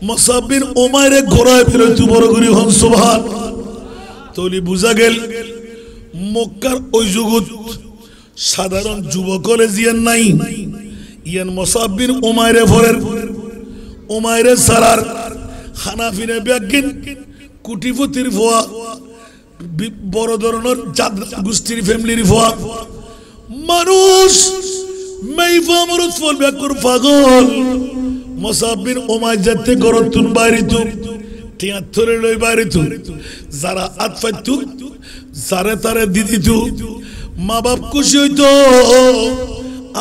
মুসাব বিন উমাইরে ঘোড়ায় ফেরত বড় করি হন সুবহান তলি বুঝা গেল মক্কার ওই জগৎ সাধারণ যুবকলে জিয়ান নাই ইয়ান মুসাব বিন উমাইরে ফরের উমাইরে সারার হানাফিনে ব্যাগিন কোটিপতির ফোয়া বড় ধরনের গোষ্ঠীর ফ্যামিলির ফোয়া মানুষ মাইফা মরুত ফল ব্যাকুর পাগল মুসাব বিন উমাইর যাতে গরতুন বাইরিতু তিয়াত্তরে লই বাইরিতু যারা আতফাইতু যারে তারে দিদিতু মা বাপ খুশি হইতো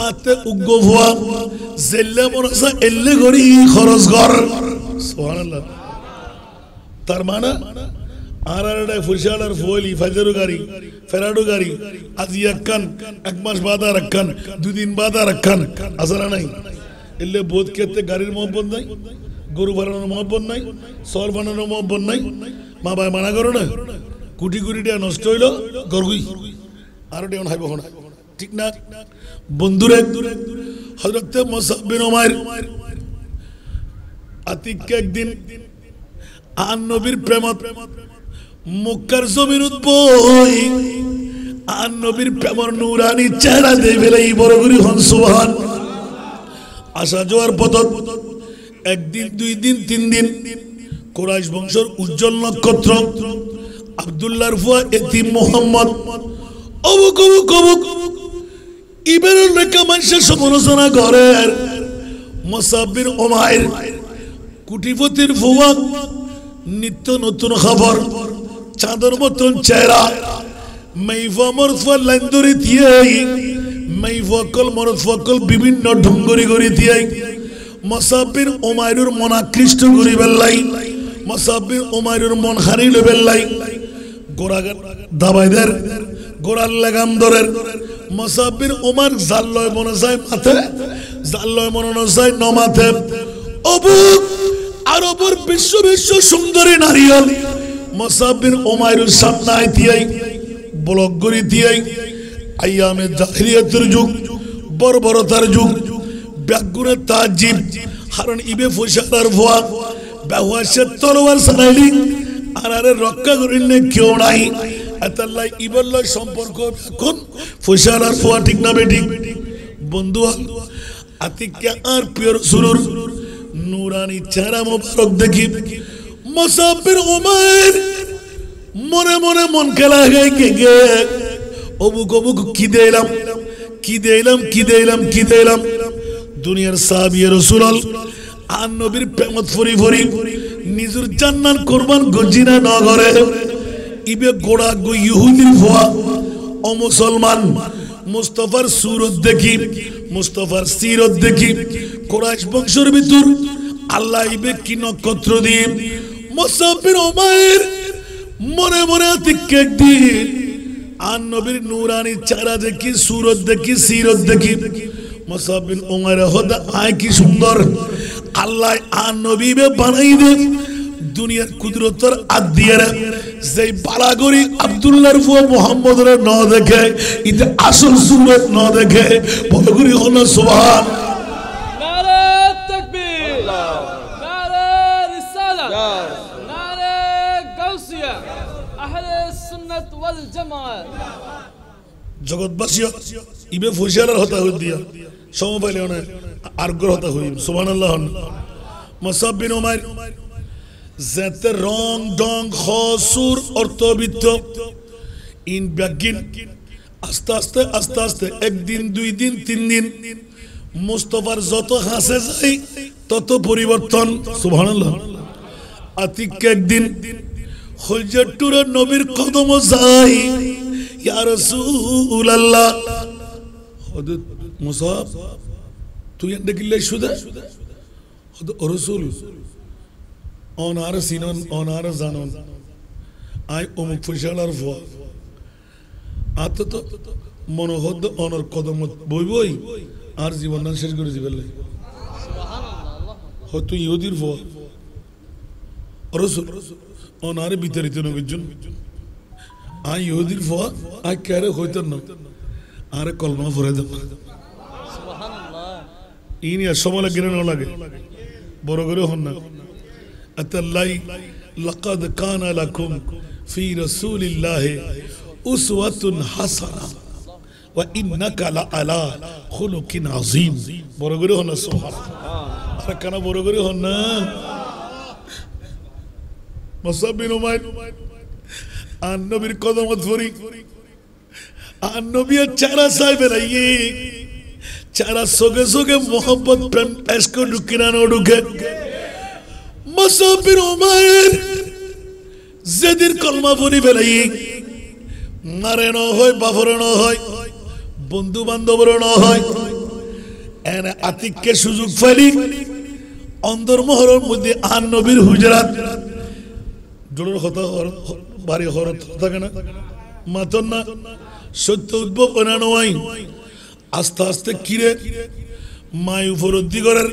আতে উগ্র ভুয়া জেল্লে মরসা এল্লে গড়ি খরচ ঘর সুবহানাল্লাহ তার মানে আর ফুরশালার ফুলি ফাজারু গাড়ি ফেরাডু গাড়ি আজি একখান এক মাস বাদা রাখান দুদিন বাদা রাখান আসলে নাই এলে বোধ ক্ষেত্রে গাড়ির মহব্বত নাই গরু বানানোর মহব্বত নাই সর বানানোর মহব্বত নাই মা ভাই মানা করো না কুটি কুটিটা নষ্ট হইল গরগুই আরো ডেউন হাইব না ঠিক না বন্ধুরে হযরত মুসাব বিন উমাইর আতিককে একদিন আন নবীর প্রেমত মক্কার জমিনত বই আন নবীর প্রেমর নূরানি চেহারা দেই ফেলাই বড় করি হন সুবহান আসা যাওয়ার পথত একদিন দুই দিন তিন দিন কুরাইশ বংশের উজ্জ্বল নক্ষত্র আব্দুল্লাহর ফুয়া এতিম মুহাম্মদ অবুক অবুক অবুক ইবেরের লেখা মানুষের সমালোচনা করেন মুসাব বিন উমাইর কোটিপতির ফুয়া নিত্য নতুন খবর চাঁদের মতন চেহারা মাইফা মরফা লাইন্দরি দিয়ে মাইফাকল মরফাকল বিভিন্ন ঢঙ্গরি গড়ি দিয়ে মুসাব বিন উমাইরের মন আকৃষ্ট করি বেল্লাই মুসাব বিন উমাইরের মন হারিল বেল্লাই গোড়া দাবাইদের গোড়ার লাগাম ধরের মুসাব বিন উমাইর জাল্লয় মনে যায় মাথে জাল্লয় মনে যায় নমাথে অবুক আরবের বিশ্ব বিশ্ব সুন্দরী নারী মুসাব বিন উমাইরের সামনে আইতিয়াই ব্লক গড়ি দিয়াই আইয়ামে জাহিলিয়াতের যুগ বর্বরতার যুগ ব্যাগুরে তাজিব হারণ ইবে ফুশালার ভোয়া ব্যবহাসে তলোয়ার সানাইলি আরে রক্ষা করিলে কেউ নাই এতাল্লাই ইবল্লাহ সম্পর্ক এখন ফুশালার ভোয়া ঠিক না বেঠিক বন্ধু আতিকে আর পিওর সুরুর নুরানি চেহারা মোবারক দেখি মুসাফির উমাইর মনে মনে মন খেলা গাই গে অবুক অবুক কি দিলাম কি দিলাম কি দিলাম কি দিলাম দুনিয়ার সাহাবী রাসূল আর নবীর প্রেমত ফরি ফরি নিজের জান্নাত কুরবান গজিনা নগরে ইবে গোড়া গো ইহুদির ভোয়া ও মুসলমান মুস্তাফার সুরত দেখি মুস্তাফার সিরত দেখি কুরাইশ বংশের ভিতর আল্লাহ ইবে কি নক্ষত্র দিয়ে মুসাফির উমাইর মনে মনে আতিকে একদিন আর নবীর নূরানি চেহারা দেখি সুরত দেখি সিরত দেখি মুসাফির উমাইর হদা আয় কি সুন্দর আল্লাহ আর নবী বে বানাই দে দুনিয়ার কুদরতের আদিয়ারা যেই বালাগরি আব্দুল্লাহর ফুয়া মুহাম্মদের ন দেখে ইতে আসল সুরত ন দেখে বলগুরি হলো সুবহান নারে তাকবীর নারে রিসালাত নারে গাউসিয়া আহলে সুন্নাত ওয়াল জামাত জগৎবাসী ইবে ফুশিয়ালার হতা হই দিয়া সময় পাইলে না আরগর হতা হই সুবহানাল্লাহ মুসাব বিন উমাইর যেতে রং ডং খসুর অর্থবিত্ত ইন ব্যাগিন আস্তে আস্তে আস্তে আস্তে একদিন দুই দিন তিন দিন মুস্তাফার যত হাসে যায় তত পরিবর্তন সুবহানাল্লাহ আতিক একদিন হযরতুর নবীর কদম যায় ইয়া রাসূলুল্লাহ হযরত মুসাব তুই এন্ড কিল্লে শুদা হযরত রাসূল অনার সিনন অনার জানন আই অমুক ফুশালার ভোয়া আত তো মনোহদ অনর কদম বই বই আর জীবন শেষ করে দিবেন হয়তো ইহুদির ভোয়া রসুল অনার বিতাড়িত নবীজন আই ইহুদির ভোয়া আই ক্যারে হইতেন না আরে কলমা ভরে দেব ইনি আর সময় লাগে না লাগে বড় করে হন না আতাল্লাই লাকাদ কানা লাকুম ফি রাসূলিল্লাহি উসওয়াতুন হাসানাহ ওয়া ইন্নাকা লাআলা খুলুকিন আযীম বড় করে হন সুবহানাল্লাহ আর কানা বড় করে হন না মুসাব বিন উমাইর আর নবীর কদমত ধরি আর নবীর চেহারা সাইবে রাইয়ে চেহারা সোগে সোগে মোহাম্মদ প্রেম এসকো ঢুকিনা না ঢুকে মুসাফির উমাইর যেদিন কলমা পড়ি ফেলাই মারে ন হয় বাফরে ন হয় বন্ধু বান্ধবের ন হয় এনে আতিককে সুযোগ ফেলি অন্তর্মহরের মধ্যে আর নবীর হুজরাত জোরের কথা বাড়ি হরত থাকে না মাতন না সত্য উদ্ভব বানানো হয় আস্তে আস্তে কিরে মায় উপলব্ধি করার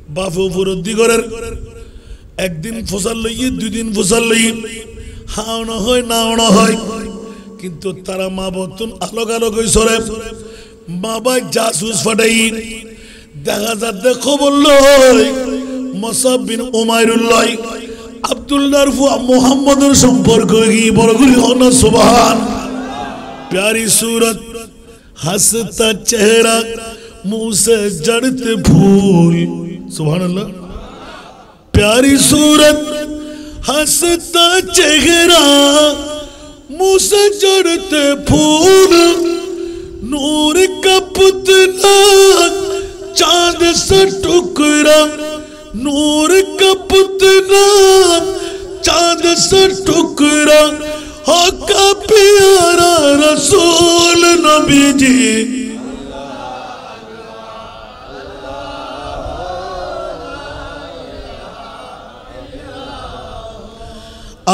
বাপ উপলব্ধি করার একদিন ফসল লইয়ে দুই দিন ফসল লইয়ে হাওনা হয় নাওনা হয় কিন্তু তারা মা বর্তন আলোক আলোক হয়ে সরে মা বাই জাসুস ফাটাই দেখা যাতে খবর লয় মুসাব বিন উমাইরুল্লাহ আব্দুল্লাহর ফুয়া মুহাম্মদের সম্পর্ক কি বড়গুলি হন সুবহান प्यारी सूरत हंसता चेहरा मुंह से जड़ते फूल सुभान अल्लाह प्यारी सूरत हंसता चेहरा मुंह से जड़ते फूल नूर का पुतला चांद से टुकड़ा नूर का पुतला चांद से टुकड़ा हका प्यारा रसूल नबी जी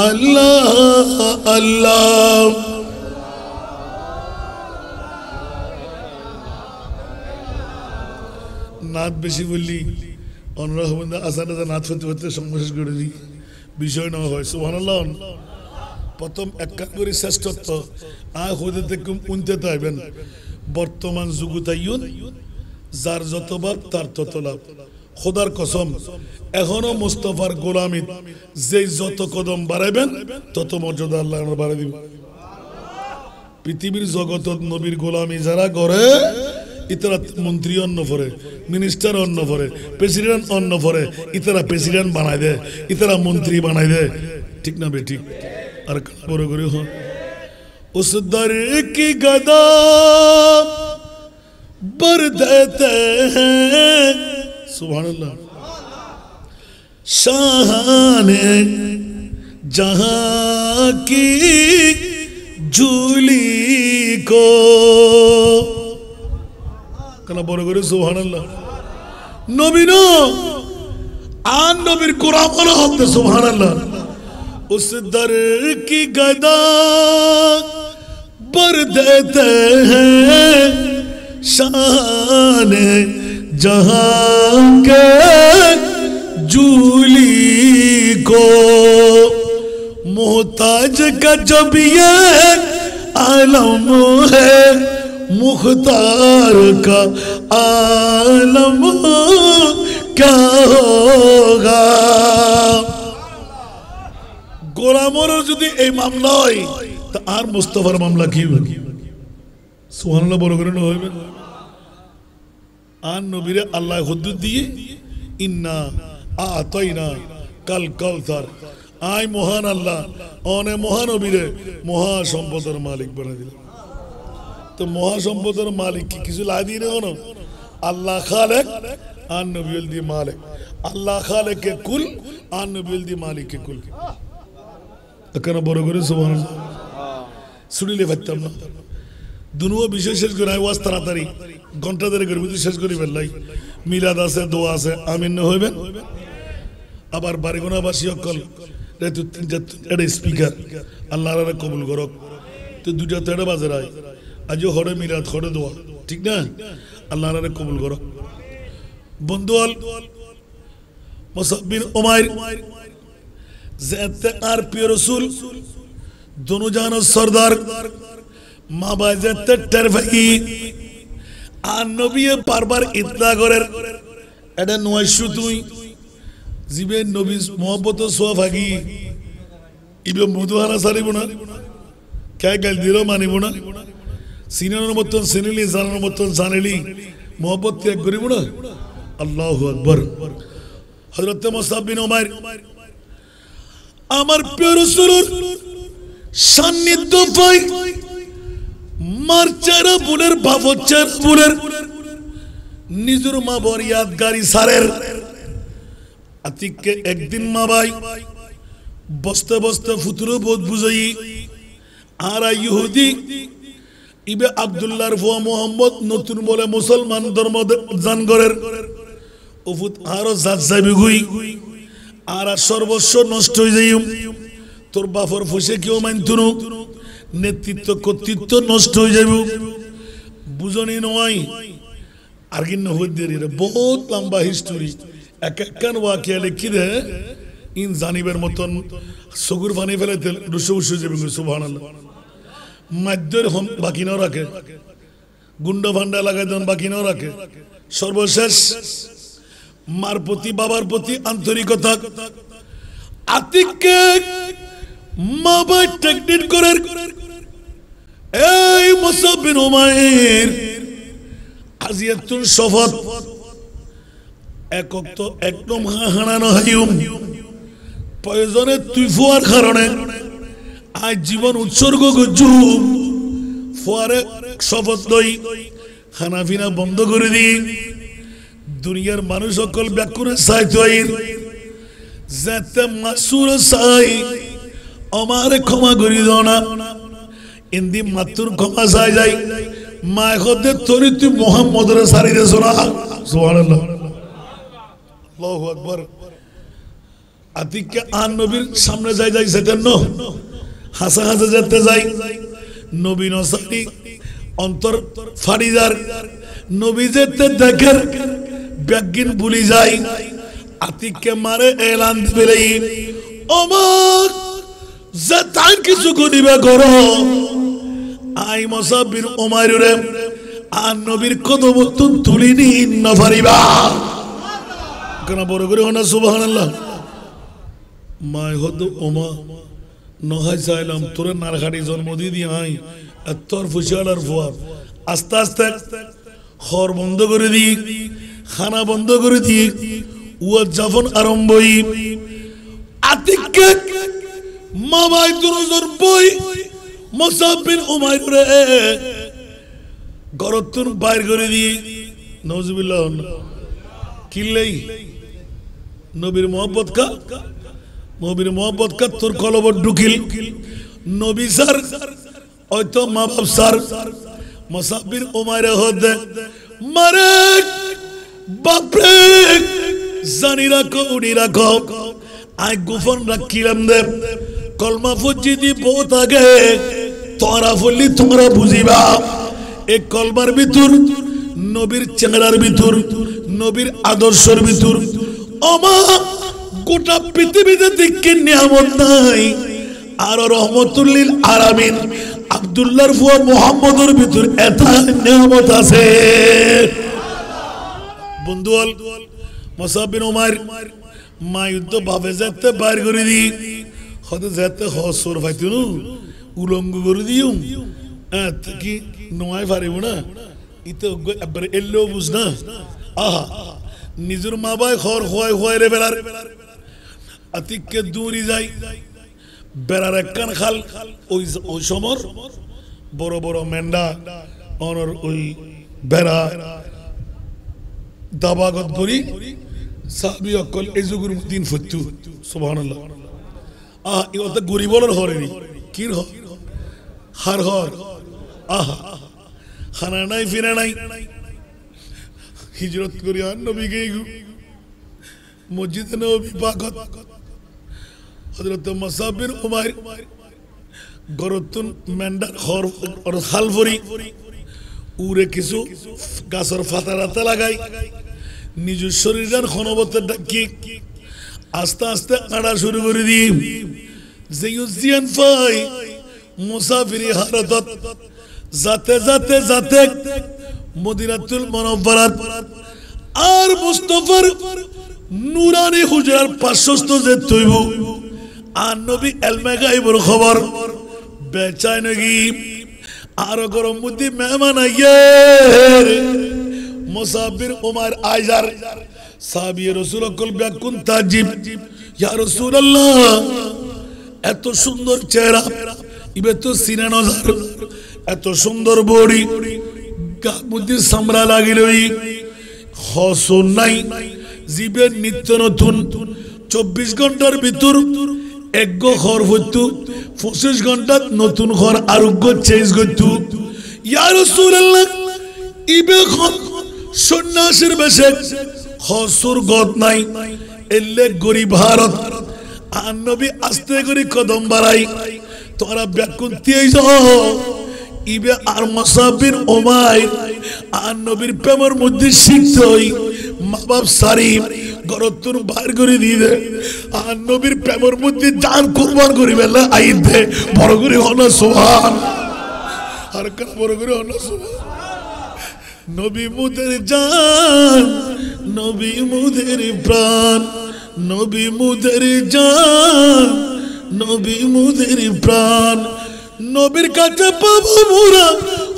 अल्लाह अल्लाह नाथ बेशी बोली अनुराग बंदा आसाना नाथ होते होते संघर्ष कर दी विषय न हो सुभान अल्लाह প্রথম এক কাগরি শ্রেষ্ঠত্ব আয় হতে থেকে উনতে তাইবেন বর্তমান যুগতাইয়ুন যার যত বাপ তার তত লাভ খোদার কসম এখনো মুস্তাফার গোলামি যেই যত কদম বাড়াইবেন তত মর্যাদা আল্লাহ বাড়াই দিবেন পৃথিবীর জগত নবীর গোলামি যারা করে ইতারা মন্ত্রী অন্য পরে মিনিস্টার অন্য পরে প্রেসিডেন্ট অন্য পরে ইতারা প্রেসিডেন্ট বানাই দেয় ইতারা মন্ত্রী বানাই দেয় ঠিক না বে ঠিক আর বড় করে হ उस दर की गदा बर देते हैं सुभान अल्लाह शाहाने जहां की झूली को कना बोलो करे सुभान अल्लाह नबी नो आन नबीर कुरान बोलो होते सुभान अल्लाह उस दर की गदा बर देते हैं शान जहां के जूली को मोहताज का जब ये आलम है मुख्तार का आलम क्या होगा গোলামর যদি এই মামলা হয় তা আর মুস্তাফার মামলা কি হবে সুবহানাল্লাহ বড় করে না হইবে আর নবীরে আল্লাহ হুদুদ দিয়ে ইন্না আতাইনা কাল কাউসার আই মহান আল্লাহ অনে মহানবীরে মহা সম্পদের মালিক বানাই দিলেন তো মহা সম্পদের মালিক কি কিছু লাই দিয়ে না আল্লাহ খালেক আর নবী দিয়ে মালিক আল্লাহ খালেকে কুল আর নবী দিয়ে মালিককে কুল কেন বড় করে সুবহানাল্লাহ শুনিলে পারতাম না দুনুও বিশেষ শেষ করে আওয়াজ তাড়াতাড়ি ঘন্টা ধরে করবি তুই শেষ করি ফেললাই মিলাদ আছে দোয়া আছে আমিন না হইবেন আবার বাড়িগোনাবাসী অকল রেতু তিনটা স্পিকার আল্লাহ আল্লাহ কবুল করক তো দুটা তেড়ে বাজে রায় আজও হরে মিলাদ হরে দোয়া ঠিক না আল্লাহ আল্লাহ কবুল করক বন্ধু আল মুসাব বিন উমাইর আর প্রিয় রসুল दोनों जानो सरदार माँ बाज़ते टरफी आन नबी बार बार इतना करें ऐडा नवाज़ु तुई जिबे नबी मोहब्बत सोफ़ागी इबे मुदुहाना सारी बुना क्या कल दिलो मानी बुना सीनियर मतन सीनिली ज़ानर मतन ज़ानेली मोहब्बत क्या करी बुना अल्लाहु अकबर हज़रत मुसाब बिन उमैर আমার প্রিয় রাসূলের সান্নিধ্য পাই মারচারা বুলের বাবচার বুলের নিজের মা বর ইয়াদগারি সারের আতিককে একদিন মা ভাই বসতে বসতে ফুতুরো বোধ বুঝাই আর ইহুদি ইবে আব্দুল্লাহর ফুয়া মোহাম্মদ নতুন বলে মুসলমান ধর্ম জানগরের উফুত আরো জাত যাবি গুই আর সর্বস্ব নষ্ট হয়ে যাই তোর বাপর ফুসে কেউ মানতুন নেতৃত্ব কর্তৃত্ব নষ্ট হয়ে যাবে বুঝনি নয় আর কি নহদের বহুত লম্বা হিস্টোরি এক একখান ওয়াকিয়া লিখি দে ইন জানিবের মতন সগুর পানি ফেলে রুসে উসে যাবে সুবহানাল্লাহ মাধ্যের বাকি নাও রাখে গুন্ডা ভান্ডা লাগাই দেন বাকি নাও রাখে সর্বশেষ মার প্রতি বাবার প্রতি আন্তরিকতা আতিককে মা বাবা টেকনিক করার এই মুসাব বিন উমাইর আজিয়াতুন শফাত একক তো একদম হানানো হাইম প্রয়োজনে তুই ফুয়ার কারণে আজ জীবন উৎসর্গ করছু ফুয়ারে শপথ লই খানাফিনা বন্ধ করে দিই দুনিয়ার মানুষ সকল ব্যাকুরে সাইতইর যাতে মাসুর সাই আমারে ক্ষমা করি দাও না ইন্দি মাতুর ক্ষমা চাই যাই মা খদে তোরি তুই মুহাম্মদের সারি দে সোনা সুবহানাল্লাহ আল্লাহু আকবার আতিককে আন নবীর সামনে যাই যাই সেজন্য হাসা হাসা যেতে যাই নবী নসারি অন্তর ফাড়িদার নবী যেতে দেখের ব্যাগিন ভুলি যায় আতিককে মারে এলান দিবেই ওমর যে তাই কিছু করিবে করো আই মুসাব বিন উমাইর রে আর নবীর কদম তুলিনি নফারিবা কেন বড় করে হনা সুবহানাল্লাহ মাই হদ ওমা নহাই চাইলাম তোরে নারখাটি জন্ম দিয়ে আই তোর ফুসিয়ালার ফুয়া আস্তে আস্তে খর বন্ধ করে দিই খানা বন্ধ করে দিই উয়া যখন আরম্ভই আতিককে মামাই দুরজর বই মুসাব বিন উমাইর রে গরতুন বাইর করে দিই নওজুবিল্লাহ কিল্লেই নবীর মোহাম্মত কা তোর কলবর ঢুকিল নবী স্যার হয়তো মা বাপ স্যার মুসাব বিন উমাইর হদে মারে বাপরে জানি রাখো উনি রাখো আই গোপন রাখিলাম দে কলমা ফুজি দি বহুত আগে তোরা বললি তোমরা বুঝিবা এই কলমার ভিতর নবীর চেহারার ভিতর নবীর আদর্শের ভিতর ওমা গোটা পৃথিবীতে দেখে নিয়ামত নাই আর রহমতুল লিল আলামিন আব্দুল্লাহর ফুয়া মুহাম্মদের ভিতর এত নিয়ামত আছে বন্ধুয়াল মুসাব বিন উমাইর মা যুদ্ধ ভাবে যেতে বাইর করে দি হতে যেতে হসর পাইতো উলঙ্গ করে দিও কি নয় পারিব না ইতো একবারে এলেও বুঝ না আহা নিজের মা বাই খর খোয়াই খোয়াই রে বেড়ার আতিককে দূরি যাই বেড়ার একখান খাল ওই সমর বড় বড় মেন্ডা অনর ওই বেড়া দাবাগত বলি সাহাবী অকল এই যুগের দিন ফুটু সুবহানাল্লাহ ই ওতে গরিবলর হরেনি কির হার হর আহা খানা নাই ফিরে নাই হিজরত করি আর নবী গেইগু মসজিদে নবী পাকত হযরত মুসাব বিন উমাইর গরতুন মেন্ডার হর আর খালফরি উরে কিছু গাছের ফাতারাতে লাগাই নিজের শরীরের ক্ষণবতে ডাকি আস্তে আস্তে আড়া শুরু করে দিই যে ইউজিয়ান ফাই মুসাফিরি হারাতত যাতে যাতে যাতে মদিনাতুল মুনাওয়ারাত আর মুস্তাফার নুরানি হুজরার পার্শ্বস্থ যে তৈব আর নবী এলমে গায়বের খবর বেচাই নাকি আর গরম বুদ্ধি মেহমান আইয়ে মুসাব বিন উমাইর আইজার সাহাবী রাসূল কল বেকুন তাজিব ইয়া রাসূলুল্লাহ এত সুন্দর চেহারা ইবে তো সিনা নজর এত সুন্দর বডি গাবুদ্দি সামরা লাগিলই হসন নাই জিবে নিত্য নতুন 24 ঘন্টার ভিতর এক ঘর হইতো 25 ঘন্টা নতুন ঘর আরোগ্য চেঞ্জ করতো ইয়া রাসূলুল্লাহ ইবে সন্ন্যাসীর বেশে হসুর গত নাই এলে গরিব ভারত আর নবী আস্তে করে কদম বাড়াই তোরা ব্যাকুন দিয়ে যাও ইবে আর মুসাব বিন উমাইর আর নবীর প্রেমের মধ্যে শিখতই মা বাপ সারি গরতুন বাইর করে দিয়ে আর নবীর প্রেমের মধ্যে জান কুরবান করি বেলা আইতে বড় করে হলো সুবহান আর কার বড় করে হলো সুবহান নবী মুদের জান নবী মুদের প্রাণ নবী মুদের জান নবী মুদের প্রাণ নবীর কাছে পাবো মোরা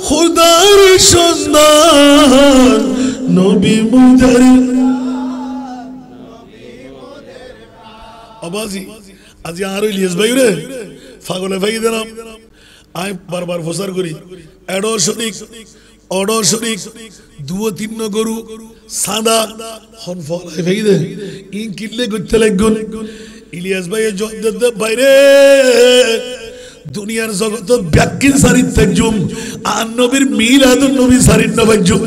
খোদার সন্ধান নবী মুদের আবাজি আজি আর ইলিয়াস ভাই রে পাগলে ভাই দিলাম আই বারবার প্রচার করি এডো শরিক অডো শরিক দুও তিন গরু সাদা হন ফলাই ভাই দে ইন কিল্লে করতে লাগুন ইলিয়াস ভাই জয়দেব বাইরে দুনিয়ার জগত ব্যাকিন সারিত তাজুম আর নবীর মিলাদুন নবী সারিত নবাজুম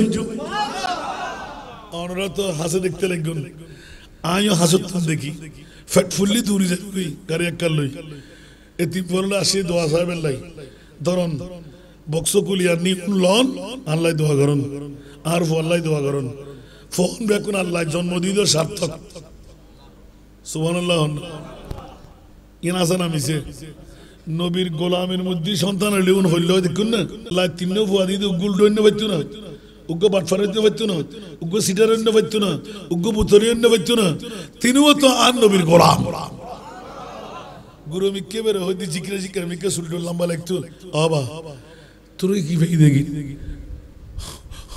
অনরা তো হাসে দেখতে লাগুন আইও হাসত দেখি ফেট ফুললি দূরি যাই গাড়ি এককাল লই এতি পড়লে আসি দোয়া সাহেবের লাই ধরন বক্স কুলিয়ার নি লন আল্লাহ দোয়া করুন আর আল্লাহ দোয়া করুন ফোন বেকুন আল্লাহ জন্ম দিল সার্থক সুবহানাল্লাহ ইন আসান আমিছে নবীর গোলামের মধ্যে সন্তানের লিউন হইল দেখুন না আল্লাহ তিন ফুয়া দিতে উগুল ডন্য পাইতো না উগ্র বাটফারেন্য পাইতো না উগ্র সিটারেন্য পাইতো না উগ্র বুতরিয়ন্য পাইতো না তিনিও তো আর নবীর গোলাম গুরু মিকে বের হইতে জিকিরে জিকিরে মিকে সুলটুল লম্বা লাগতো বাবা তোর কি ভাই দেখি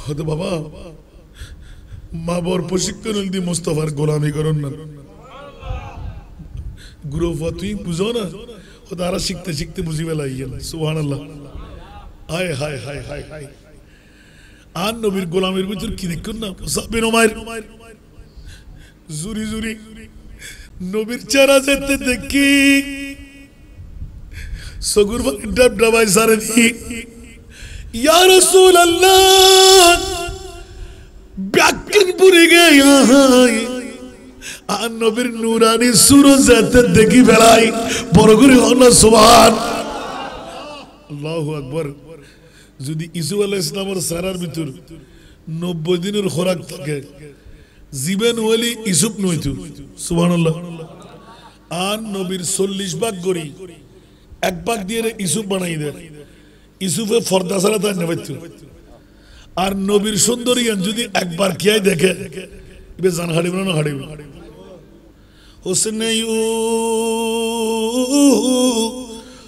হয়তো বাবা মা বর প্রশিক্ষণ দি মোস্তফার গোলামি করুন না গুরু তুই বুঝো না তারা শিখতে শিখতে বুঝি বেলাই গেল সুবহানাল্লাহ হায় হায় হায় হায় হায় আর নবীর গোলামের ভিতর কি দেখুন না মুসাবিন উমাইর জুরি জুরি নবীর চেহারা যেতে দেখি সগুর ডাব ডাবাই সারে দি ইয়া রাসূলুল্লাহ ব্যাকিন পুরে গয়া আর নবীর নূরানি সুরজ যেতে দেখি বেলাই বড় করে আল্লাহ সুবহান আল্লাহু আকবার যদি ইসু আলাইহিস সালামের সারার ভিতর 90 দিনের খোরাক থাকে জীবন ওলি ইসুপ নইতো সুবহানাল্লাহ আর নবীর 40 ভাগ করি এক ভাগ দিয়ে ইসুপ বানাই দেয় ইসুফে ফর্দা ছাড়া তার নেবাইতো আর নবীর সুন্দরী যদি একবার কিয়াই দেখে এবে জান হাড়িব না হাড়িব उसने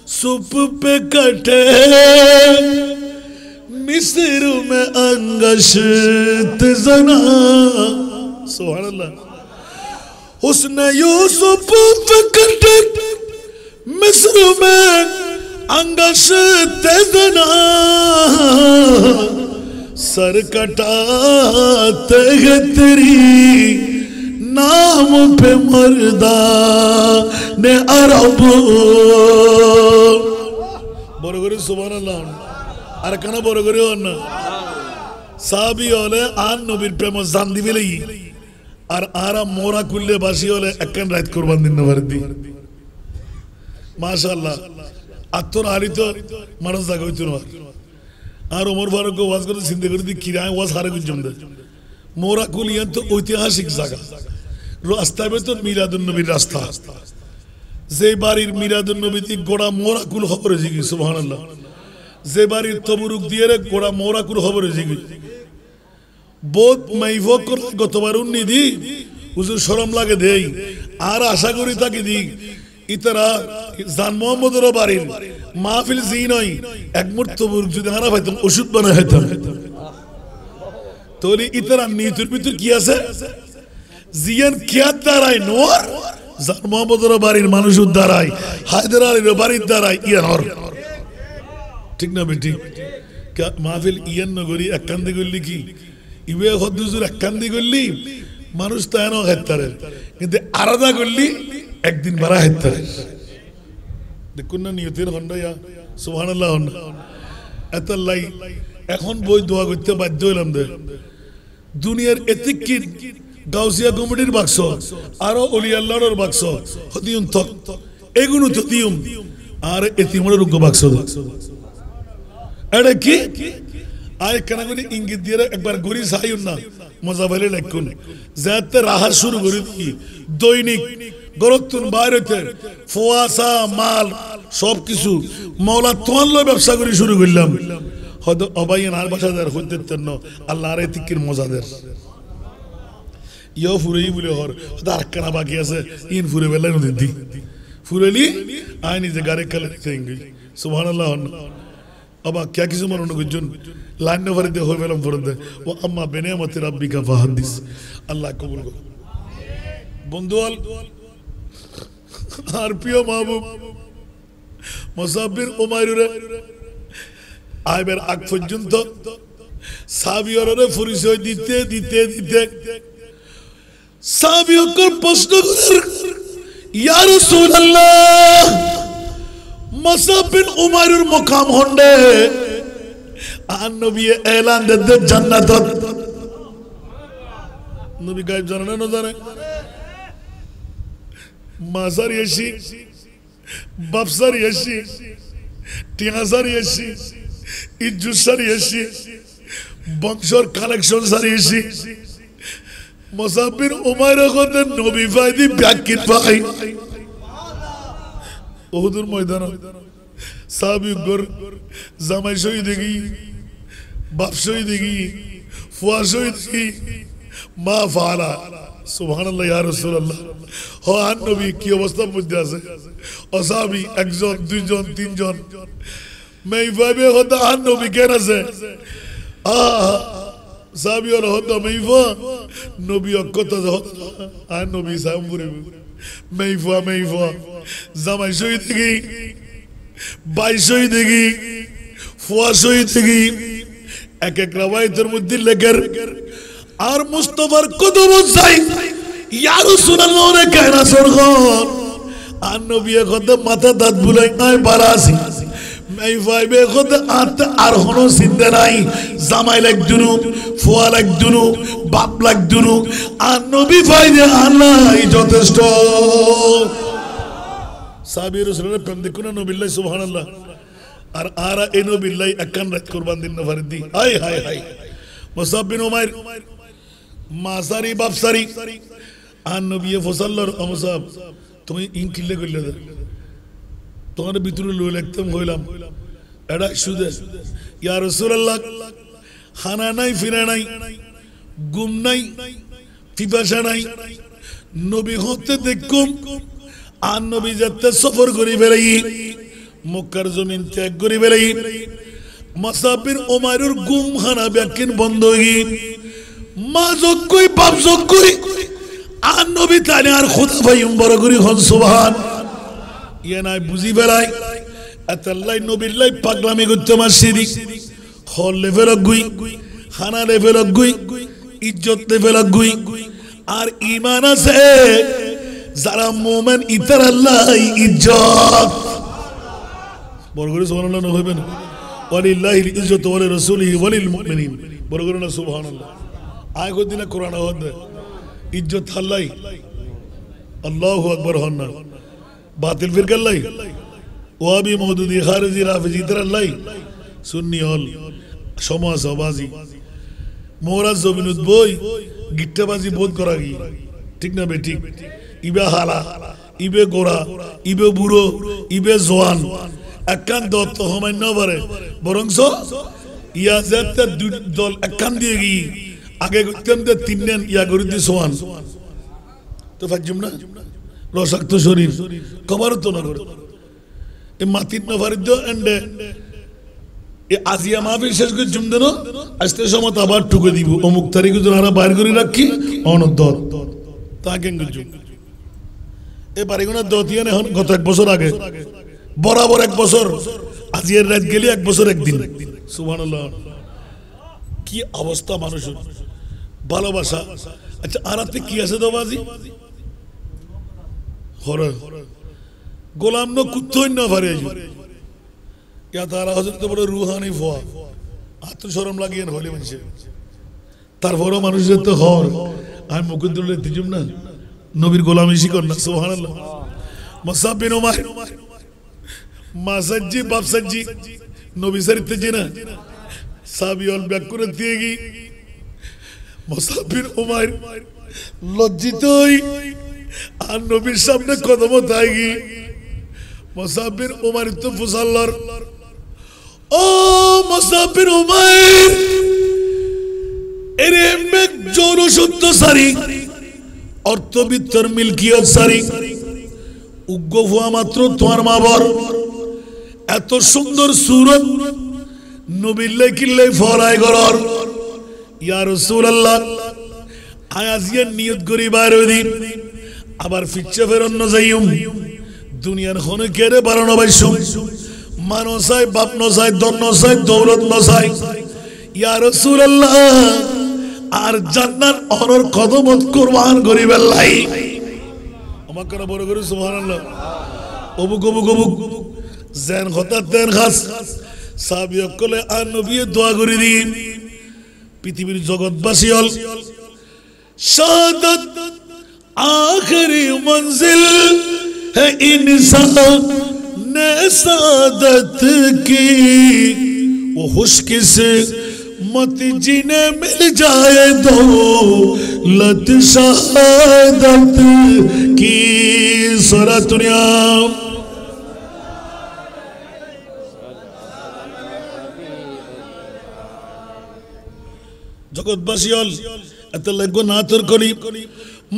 सुप पे कटे मिस्र में अंगशत जना सुभान अल्लाह उसने यूसुफ पे कटे मिस्र में अंगशत जना सर कटाते हैं तेरी नाम पे मर्दा ने अरब बरगरी सुबहानाल्लाह আর কেন বড় করে না সাহাবী হলে আর নবীর প্রেম জান দিবে লাগি আর আরা মোরা কুল্লে বাসি হলে একখান রাত কুরবান দিন না পারদি মাশাআল্লাহ আত্মর আলি তো মানুষ জায়গা হইতো না আর ওমর ফারুক ওয়াজ করে চিন্তা করে দি কিরায় ওয়াজ হারে গুজম দে মোরা কুলিয়ান তো ঐতিহাসিক জায়গা রাস্তা বেতন মিলাদুন নবীর রাস্তা যে বাড়ির মিলাদুন নবীতে গোড়া মোরাকুল খবরে জিগি সুবহানাল্লাহ যে বাড়ির তবরুক দিয়ে রে গোড়া মোরাকুল খবরে জিগি বহুত মাইফক গতবার উন্নিদি হুজুর শরম লাগে দেই আর আশা করি তাকে দি ইতারা জান মোহাম্মদের বাড়ির মাহফিল জি নয় এক মুহূর্ত তবরুক যদি হারা পাইতাম ওষুধ বানাই হইতাম তোলি ইতারা নিতুর ভিতর কি আছে জিয়ান কিয়াত দ্বারাই নোর জান মোহাম্মদের বাড়ির মানুষ দ্বারাই হায়দার আলীর বাড়ির দ্বারাই ইয়ান ওর ঠিক না বেটি মাহফিল ইয়ান নগরী একান্দি করলি কি ইবে হদ্দুজুর একান্দি করলি মানুষ তো এনো হেত্তারে কিন্তু আলাদা করলি একদিন বাড়া হেত্তারে দেখুন না নিয়তের হন্ডা সুবহানাল্লাহ এত লাই এখন বই দোয়া করতে বাধ্য হইলাম দে দুনিয়ার এতিকিন গাউসিয়া কমিটির বাক্স আরো অলি আল্লাহর বাক্স হদিউন তক এগুলো তো দিউম আর এতিমর রুগ বাক্স এটা কি আয় কেন করে ইঙ্গিত দিয়ে একবার গরি সাইউন না মজা বলে লাগুন যাতে রাহা শুরু করে দি দৈনিক গরতুন বাইরেতে ফুয়াসা মাল সবকিছু মাওলা তোয়াল্লো ব্যবসা করে শুরু করলাম হয়তো অবাইন আর বাসাদার হইতেন না আল্লাহ আর এতিকির মজাদের ইয়ো ফুরেই বলে হর আর কেনা বাকি আছে ইন ফুরে বেলা নদী দি ফুরেলি আয় নিজে গাড়ি কালে দেখেঙ্গে সুবহানাল্লাহ আবা क्या কিছু মরণ গুজন লাইন নভরে দে হই বেলাম ফরদ দে ও আম্মা বিনিয়ামতি রাব্বিকা ফাহাদিস আল্লাহ কবুল কর বন্ধুয়াল আর প্রিয় মাহবুব মুসাফির উমাইরে আইবার আগ পর্যন্ত সাহাবীয়রে পরিচয় দিতে দিতে দিতে সাহাবীয়কে প্রশ্ন করে ইয়া রাসূলুল্লাহ মুসাফির উমাইরের মুকাম হন্ডে আর নবী এলান দে জান্নাত নবী গায়েব জানে না জানে মাজার এসি বাপসার এসি টিয়াজার এসি ইজ্জুসার এসি বংশর কালেকশন সার এসি মুসাফির উমাইর কত নবী ফাইদি ব্যাকিন ভাই ওহুদের ময়দান সাহাবী গর জামাই শহীদ গি বাপ শহীদ গি ফুয়া শহীদ গি মা ফালা সুবহানাল্লাহ ইয়া রাসূলুল্লাহ ও আন নবী কি অবস্থার মধ্যে আছে ও সাহাবী একজন দুইজন তিনজন মেই ভাবে হতা আন নবী কেন আছে সাহাবী আর হতা মেইফা নবী কত আন নবী সামপুরে মেইফা জামাই শহীদ গি ভাই শহীদ গি ফুয়া শহীদ গি এক এক রওয়ায়াতের মধ্যে লেখের আর মুস্তাফার কদম চাই ইয়া রাসূলুল্লাহ রে কেনা সরগন আর নবী কত মাথা দাঁত বুলাই আয় বারাসি মাই ভাইবে কত আর হনো চিন্তা নাই জামাই লাগ দুনু ফুয়া লাগ দুনু বাপ লাগ দুনু আর নবী ভাইরে আল্লাহ যথেষ্ট সাহাবী রাসূলের প্রেম দেখুন নবিল্লাহ সুবহানাল্লাহ আর আরা এ নবিল্লাহ একান রাত কুরবান দিন না ফারিদি হায় হায় হায় মুসাব বিন উমাইর মাসারি বাপসারি আর নবী ফসল্লার আমসাব তুমি ইন কিল্লে কইলে তোমার ভিতরে লই লাগতাম হইলাম এডা সুদে ইয়া রাসূলুল্লাহ খানা নাই ফিরা নাই গুম নাই পিপাসা নাই নবী হতে দেখুম আর নবী যাতে সফর করি বেলাই মক্কার জমিন ত্যাগ করি বেলাই মুসাব বিন উমাইরের গুম খানা ব্যাকিন বন্ধ হই মা যকই বাপ যকই আর নবী তানে আর খোদা ভাই বড় করি হন সুবহান ইয়া নাই বুঝি বেলাই আতাল্লাই নবিল্লাই পাগলামি করতে মাসিদি হল লেভেল গুই খানা লেভেল গুই ইজ্জত লেভেল গুই আর ঈমান আছে যারা মুমিন ইতার আল্লাহ ইজ্জত বড় করে সুবহানাল্লাহ না হইবেন ওয়ালিল্লাহিল ইজ্জতু ওয়া লিরাসূলিহি ওয়া লিল মুমিনিন বড় করে না সুবহানাল্লাহ আয় কো দিনা কোরআন হদ ইজ্জত আল্লাহ আল্লাহু আকবার হন্না বাতিল ফিরকা আল্লাহ ওয়াবি মওদুদি খারিজি রাফিজি ইতার আল্লাহ সুন্নি হল সমাজ সবাজি মোরাজ জবিনুত বই গিট্টাবাজি বোধ করা গি ঠিক না বে ঠিক ইবে হালা ইবে গোরা ইবে বুড়ো ইবে জওয়ান একান দত্ত হমাই না পারে বরংস ইয়া যাতে দল একান দিয়ে গি আগে করতাম যে তিনজন ইয়া করে দিয়ে সোয়ান তো ফাজুম না রসাক্ত শরীর কবার তো না করে এ মাতির না ফারিদ এন্ডে এ আজিয়া মাহফিল শেষ করে জুম দেন আজকে সময় আবার টুকে দিব অমুক তারিখে যদি আমরা বাইর করে রাখি অনদর তাকে জুম এ বাড়িগুনার দতিয়ান এখন গত এক বছর আগে বরাবর এক বছর আজিয়ার রাত গেলে এক বছর একদিন সুবহানাল্লাহ কি অবস্থা মানুষের ভালোবাসা আচ্ছা আরাতে কি আছে তো বাজি হরে গোলাম ন কুত্তই না পারে ইয়া তারা হযরত বড় রুহানি ফোয়া আত্মশরম লাগিয়ে হলে মানুষে তারপরও মানুষের তো হর আমি মুকুদ্দুল্লাহ দিজুম না নবীর গোলামি শিকর না সুবহানাল্লাহ মুসাব বিন উমাইর মা সজ্জি বাপ সজ্জি নবী সরিতে জিনা সাহাবী অল ব্যাক করে দিয়ে গি মুসাব বিন উমাইর লজ্জিত হই আর নবীর সামনে কদম তাইগি মুসাব বিন উমাইর তো ফুসাল্লার ও মুসাব বিন উমাইর এরে মেক জোর সত্য সারি অর্থবিত্তর মিলকিয়ত সারি উগ্র ফুয়া মাত্র তোমার মাবর এত সুন্দর সুরত নবিল্লাই কিল্লাই ফরাই গরর ইয়া রাসূলুল্লাহ আয়াজিয়া নিয়ত করি বাইরে দিন আবার ফিচ্চা ফেরন না যাইম দুনিয়ার খনে কেড়ে বাড়ানো বাইসুম মানো চাই বাপ ন চাই দন ন চাই দৌলত ন চাই ইয়া রাসূলুল্লাহ আর জান্নাত অনর কদমত কুরবান করি বেলাই আমাক করে বড় করে সুবহানাল্লাহ অবুক অবুক অবুক জেন হঠাৎ দেন খাস সাহাবী সকলে আর নবী দোয়া করে দিন পৃথিবীর জগৎবাসী হল শাহাদাত आखिरी मंजिल है इंसान ने सादत की वो खुशकी से मत जिन्हें मिल जाए दो लत शहादत की सरा दुनिया জগৎবাসী হল এত লাগবো না তোর করি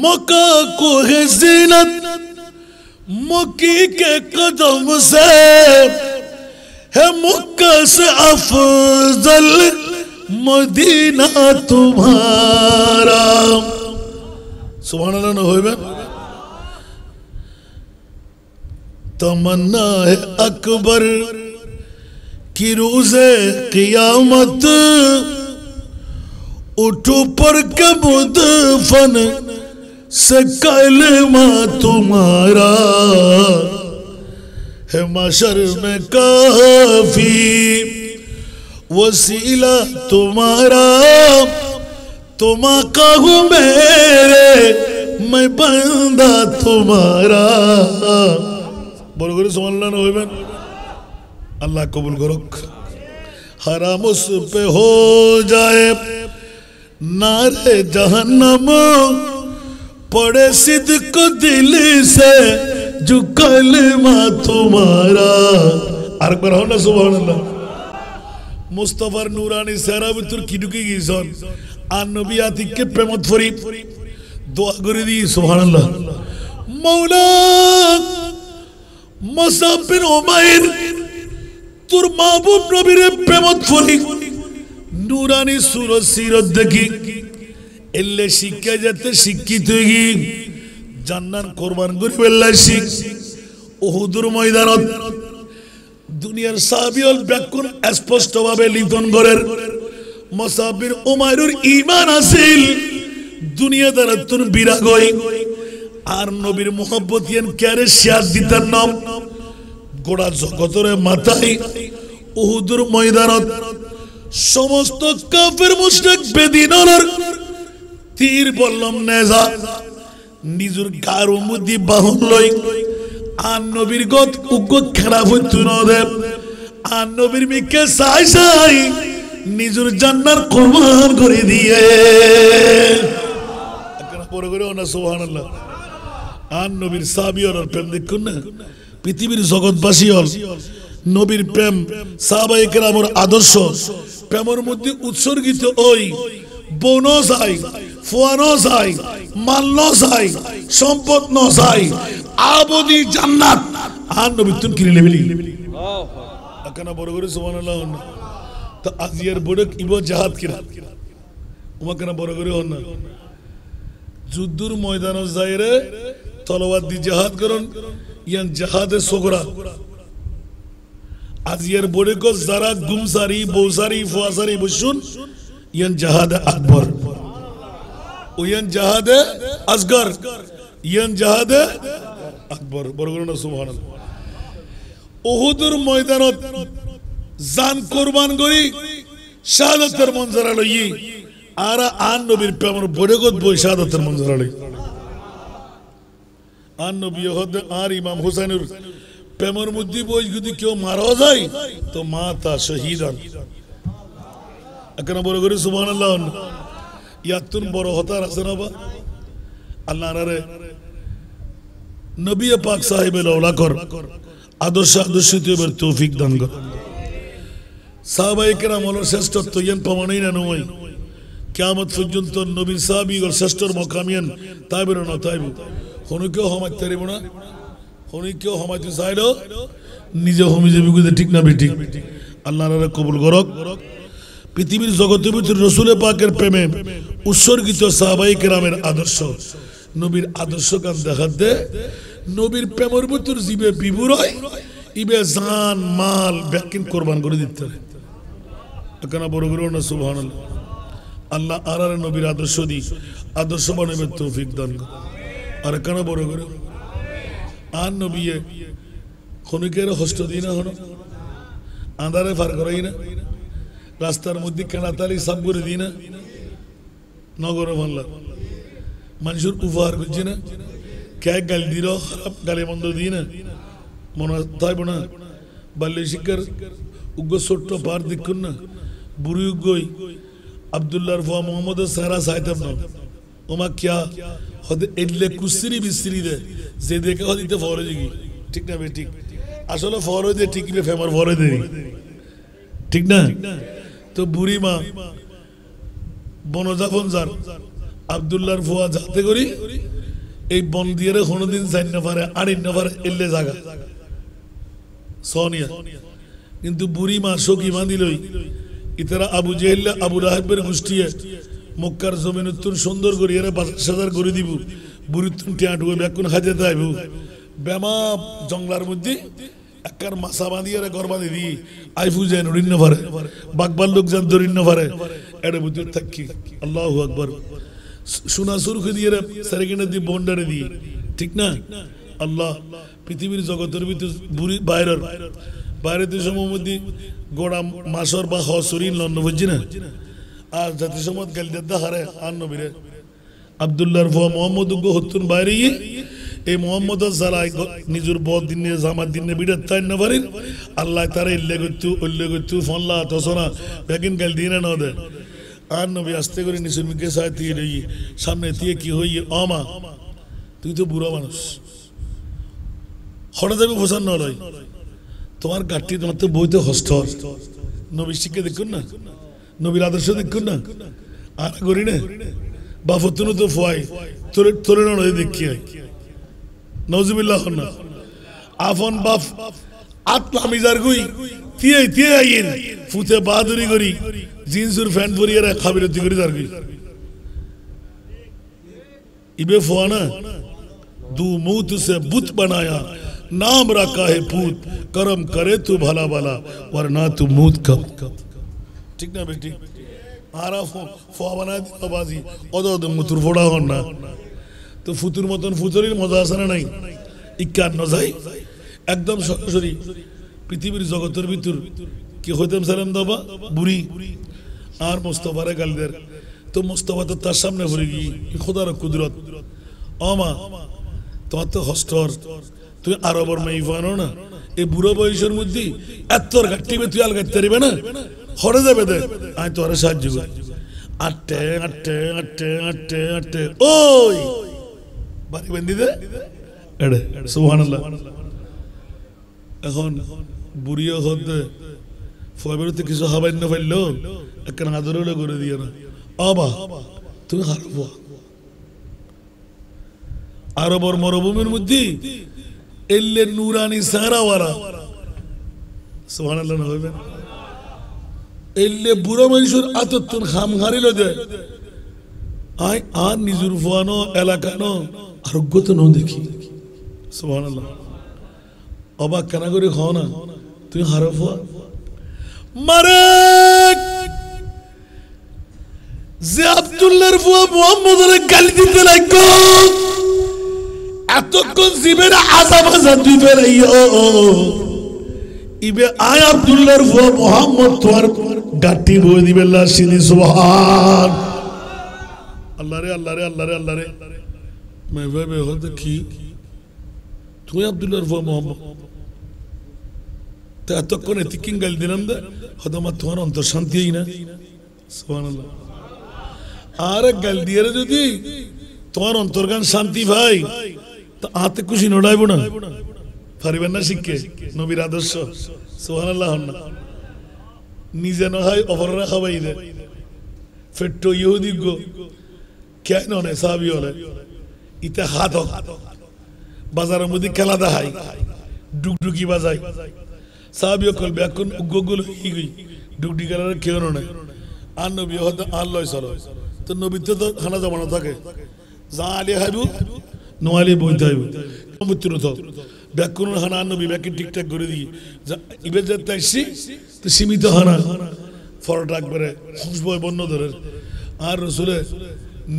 মক্কা কো হে জিনাত मक्की के कदम से है मक्का से अफजल मदीना तुम्हारा सुभान अल्लाह न होइबे तमन्ना है अकबर की रोज़े क़ियामत उठो पर के मुदफन से कलमा तुम्हारा है माशर में काफी वसीला तुम्हारा तुम आका हूँ मेरे मैं बंदा तुम्हारा बोलो करो सुभान अल्लाह न होइबे अल्लाह कबूल करो हराम उस पे हो जाए नारे जहन्नम पड़े सिद्क दिल से जो कलमा तुम्हारा আর একবার হও না সুবহানাল্লাহ মুস্তাফার নূরানি চেহারা ভিতর কি ঢুকে গিয়েছেন আর নবী আতিককে প্রেমত ফরি দোয়া করে দি সুবহানাল্লাহ মাওলা মুসাব বিন উমাইর তোর মাহবুব নবীর প্রেমত ফরি নূরানি সুরত সিরত দেখি এলে শিক্ষা যেতে শিক্ষিত হয়ে জান্নাত কোরবান করে বেল্লা শিখ উহুদের ময়দানত দুনিয়ার সাহাবীল ব্যাকুল স্পষ্টভাবে লিখন করেন মুসাব বিন উমাইরের ঈমান আছিল দুনিয়া দ্বারা তুন বিরাগ হই আর নবীর মোহব্বত ইয়ান কেরে শেয়ার দিতেন নাম গোড়া জগতের মাথায় উহুদের ময়দানত সমস্ত কাফের মুশরিক বেদিনের তীর বললাম নেজা নিজের গার মধ্যে বাহন লই আর নবীর গত উগ্র খারাপ হইতো না দেব আর নবীর মিকে সাই সাই নিজের জান্নাত কুরবান করে দিয়ে একখানা পড়ে করে না সুবহানাল্লাহ আর নবীর সাহাবীর প্রেম দেখুন না পৃথিবীর জগৎবাসী হল নবীর প্রেম সাহাবায়ে কেরামের আদর্শ প্রেমের মধ্যে উৎসর্গিত ওই বোনো চাই ফুয়ানো চাই মাল্য চাই সম্পদ ন চাই আবদি জান্নাত আর নবী তুন কিনে লেবেলি একখানা বড় করে সুবহানাল্লাহ তো আজিয়ার বড় ইবো জাহাদ কিরা ওমাখানা বড় করে হন না যুদ্ধর ময়দান যাইরে তলোয়ার দি জাহাদ করুন ইয়ান জাহাদে সগরা আজিয়ার বড় কো যারা গুমসারি বৌসারি ফুয়াসারি বসুন ইয়ান জাহাদে আকবর ওয়ান জাহাদে আসগর ইয়ান জাহাদে আকবর বড় করে না সুবহানাল্লাহ উহুদের ময়দানত জান কুরবান করি শাহাদাতের মঞ্জারা লই আর আন নবীর প্রেমের বড়গত বই শাহাদাতের মঞ্জারা লই আন নবী হদ আর ইমাম হুসাইনের প্রেমের মধ্যে বই যদি কেউ মারা যায় তো মাতা শহীদান একনা বড় করে সুবহানাল্লাহ ইয়াতুন বড় হতার আছে না বা আল্লাহ রে নবী পাক সাহেবের ওলা কর আদর্শিত এবার তৌফিক দান কর সাহাবায়ে কেরাম হলো শ্রেষ্ঠত্ব ইয়ান প্রমাণই না নয় কিয়ামত পর্যন্ত নবীর সাহাবী ও শ্রেষ্ঠর মকামিয়ান তাইবের না তাইব হনুকেও হমাইতে পারিব না হনুকেও হমাইতে চাইলো নিজে হমি যাবি গুদে ঠিক না বেঠিক আল্লাহ রে কবুল করক পৃথিবীর জগতের ভিতরে রাসূল পাকের প্রেমে উৎসর্গিত সাহাবায়ে কেরামের আদর্শ নবীর আদর্শ কান দেখাতে নবীর প্রেমের ভিতর জীবে বিভোর হয় ইবে জান মাল ব্যাকিন কুরবান করে দিতে পারে একনা বড় করে না সুবহানাল্লাহ আল্লাহ আর নবীর আদর্শ দি আদর্শ বানাবে তৌফিক দান কর আর একনা বড় করে আর নবী খনিকের হস্ত দিনা হলো আন্ধারে ফার করাই না রাস্তার মধ্যে কেনাতালি সাব করে দিই না নগর বাংলা মানুষের উপহার করছি না কে গালি দিল খারাপ গালি মন্দ দিই না মনে থাকবো না বাল্য শিক্ষার উগ্র ছোট্ট পার দেখুন না বুড়ি উগ্গই আব্দুল্লাহর ফুয়া মোহাম্মদের সারা সাইতাম না ওমা কিয়া হতে এডলে কুসরি বিসরি দে যে দেখে হদিতে ফরজ কি ঠিক না বে ঠিক আসলে ফরজ দে ঠিক বে ফেমার ফরজ দে ঠিক না তো বুড়ি মা বনজাফন যার আব্দুল্লাহর ফুয়া যাতে করি এই বন দিয়ে কোনোদিন যাই না পারে আড়িন না পারে এলে জায়গা সোনিয়া কিন্তু বুড়ি মা সকি মা দিলই ইতারা আবু জেহেল আবু রাহেবের গোষ্ঠীয়ে মক্কার জমিন উত্তর সুন্দর করি এরা ৫০০০ করে দিব বুড়ি তুমি টিয়াটুকু ব্যাকুন খাজে যাইব ব্যামা জঙ্গলার মধ্যে একার মাছা বাঁধিয়ে ঘর বাঁধি দিই আইফু যায় নড়িন না পারে বাগবার লোক যান ধরিন না পারে এটা বুঝতে থাকি আল্লাহু আকবার সোনা সুরখে দিয়ে সারিকিনা দিয়ে বন্ডারে দিয়ে ঠিক না আল্লাহ পৃথিবীর জগতের ভিতর বুড়ি বাইরের বাইরের দেশের মধ্যে গোড়া মাসর বা হসরিন লন্ন বুঝছি না আর জাতি সমাজ গেল দেদা হারে আর নবীরে আব্দুল্লাহর ফুয়া মোহাম্মদ উগ্গ হত্যুন বাইরে এই মোহাম্মদ সালাই নিজের বদ দিনে জামাত দিনে বিড়ে তাই না পারেন আল্লাহ তারা ইল্লে করতু উল্লে করতু ফল্লা তসনা বেগিন গেল দিনে না দে আর নবী আস্তে করে নিচের মুখে সায় দিয়ে রই সামনে দিয়ে কি হই আমা তুই তো বুড়া মানুষ হঠাৎ যাবে ফোসান নয় তোমার গাঠটি তোমার তো বইতে হস্ত নবীর শিক্ষা দেখুন না নবীর আদর্শ দেখুন না আর করি না বা ফতুন তো ফোয়াই তোরে তোরে নয় দেখি নজুবিল্লাহ না আফন বাপ আত্মামি যার গুই তিয়ে তিয়ে আইন ফুতে বাহাদুরি করি জিন্সুর ফ্যান পরিয়ে খাবিরতি করি যার গুই इबे फुआना दू मूत से बुत बनाया नाम रखा है पूत करम करे तू भला भला वरना तू मूत कब ठीक ना बेटी आरा फुआ बना दिया बाजी ओदो दम मुतुर फोड़ा होना तो फुतुर मतन फुतुरी मजा आसाना नहीं इक्यान नजाई एकदम सरासरि पृथ्वीर जगतेर भितर कि हইতাম সালাম দাবা বুড়ি আর মুস্তাফারে গালদের तो मुस्तफा तो तार सामने पड़े गई खुदार कुदरत आमा তোমার তো হস্টর তুই আরবর মেইফানো না এই বুড়ো বয়সের মধ্যে এতর গাট্টিবে তুই আলগাইতে পারবে না হরে যাবে দে আমি তোরে সাহায্য করি আটে আটে আটে আটে আটে ওই বাড়ি বেঁধে দে এড়ে সুবহানাল্লাহ এখন বুড়িও হতে ফয়বেরতে কিছু হাবাইন না ফেললো একখান আদরও করে দিয়ে না আবা তুমি হারব আরবর মরুভূমির মধ্যে এলে নুরানি সারাওয়ারা সুবহানাল্লাহ হবে এলে বুড়ো মানুষের আতত্তন খাম হারিল দে আই আর নিজুর ফুয়ানো এলাকানো আরোগ্য ন দেখি সুবহানাল্লাহ অবাক কেন করে খাও না তুই হারব মারে যে আব্দুল্লাহর ফুয়া মুহাম্মদের গালি দিতে লাগো এতক্ষণ জিবের আযাব আযাব দিবে রাইও ইবে আয় আব্দুল্লাহর ফুয়া মুহাম্মদ তোর গাটি বই দিবে আল্লাহ সিনি সুবহান আল্লাহ রে আল্লাহ রে আল্লাহ রে আল্লাহ রে मैं वे হতে কি তুই আব্দুল্লাহর ফুয়া মুহাম্মদ তা এতক্ষণ এতিকিন গালি দিলাম দে হয়তো আমার তোমার অন্তর শান্তি হই না সুবহানাল্লাহ আর গাল দিয়ে যদি তোমার অন্তর্গান শান্তি ভাই তা আতে খুশি নড়াইব না পারিবেন না শিখে নবীর আদর্শ সুবহানাল্লাহ না নিজে না হয় অপররা খাওয়াই দে ফেট্টো ইহুদি গো কেন নয় সাহাবী হলে ইতে হাত বাজারের মধ্যে খেলা দেখাই ডুগডুগি বাজাই সাহাবী কল ব্যাকুন উগ্গগুলো ইগি ডুগডুগি খেলার কেউ নয় আর নবী হয়তো আর লয় চলো তো নবীতে তো খানা জমানো থাকে যা আলি খাইব নোয়ালি বইতে হইব মৃত্যু তো ব্যাকুন খানা আর নবী ব্যাকে ঠিকঠাক করে দিই ইবে যাতে আসছি তো সীমিত খানা ফরটা একবারে খুশবয় বন্য ধরে আর রসুলে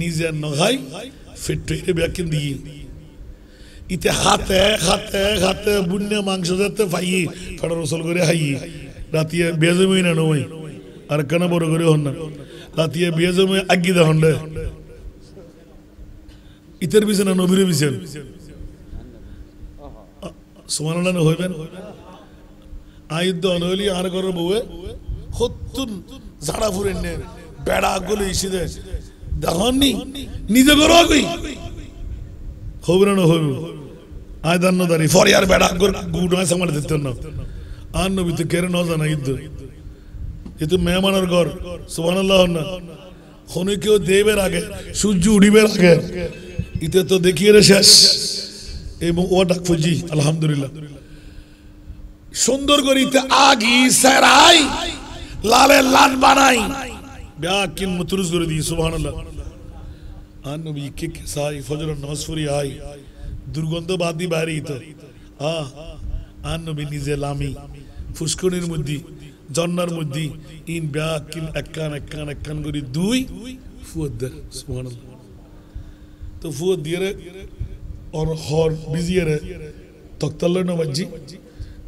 নিজে নখাই ফিট ব্যাকিন দিয়ে ইতে হাতে হাতে হাতে বুন্য মাংস যাতে পাই ফেটা রসল করে হাই রাতিয়ে বেজমই না নই আর কেন বড় করে হন না রাতিয়ে বিয়ে জমে আগি দে হন্ডে ইতের বিছানা নবীর বিছান সুবহানাল্লাহ হইবেন আইদ অনলি আর করব বউয়ে হতুন ঝাড়া ফুরেন নে বেড়া গুলো ইসি দে দেখনি নিজে করো কই হবে না হইব আয় দান্ন দাঁড়ি ফর ইয়ার বেড়া গুড হয় সামাল দিতেন না আর নবী তো কেড়ে ন জানা ইদ্দ ये तो मेहमानर घर सुभान अल्लाह ना খনিকেও দেবের আগে সূর্য উড়িবের আগে ইতে তো দেখিয়ে রে শেষ এবং ও ডাক ফুজি আলহামদুলিল্লাহ সুন্দর করে ইতে আগি সেরাই লালে লান বানাই ব্যাকিন মুতরুজ করে দি সুবহানাল্লাহ আন নবী কে সাই ফজর নামাজ পড়ি আই দুর্গন্ধ বাদি বাইরে তো আন নবী নিজে লামি ফুসকুনির মধ্যে জন্নার মধ্যে ইন ব্যাকিন একখান করে দুই ফুয়াদ দে সুবহানাল্লাহ তো ফুয়াদ দিয়ে और हर बिजियरे तख्तल्ले नवाजी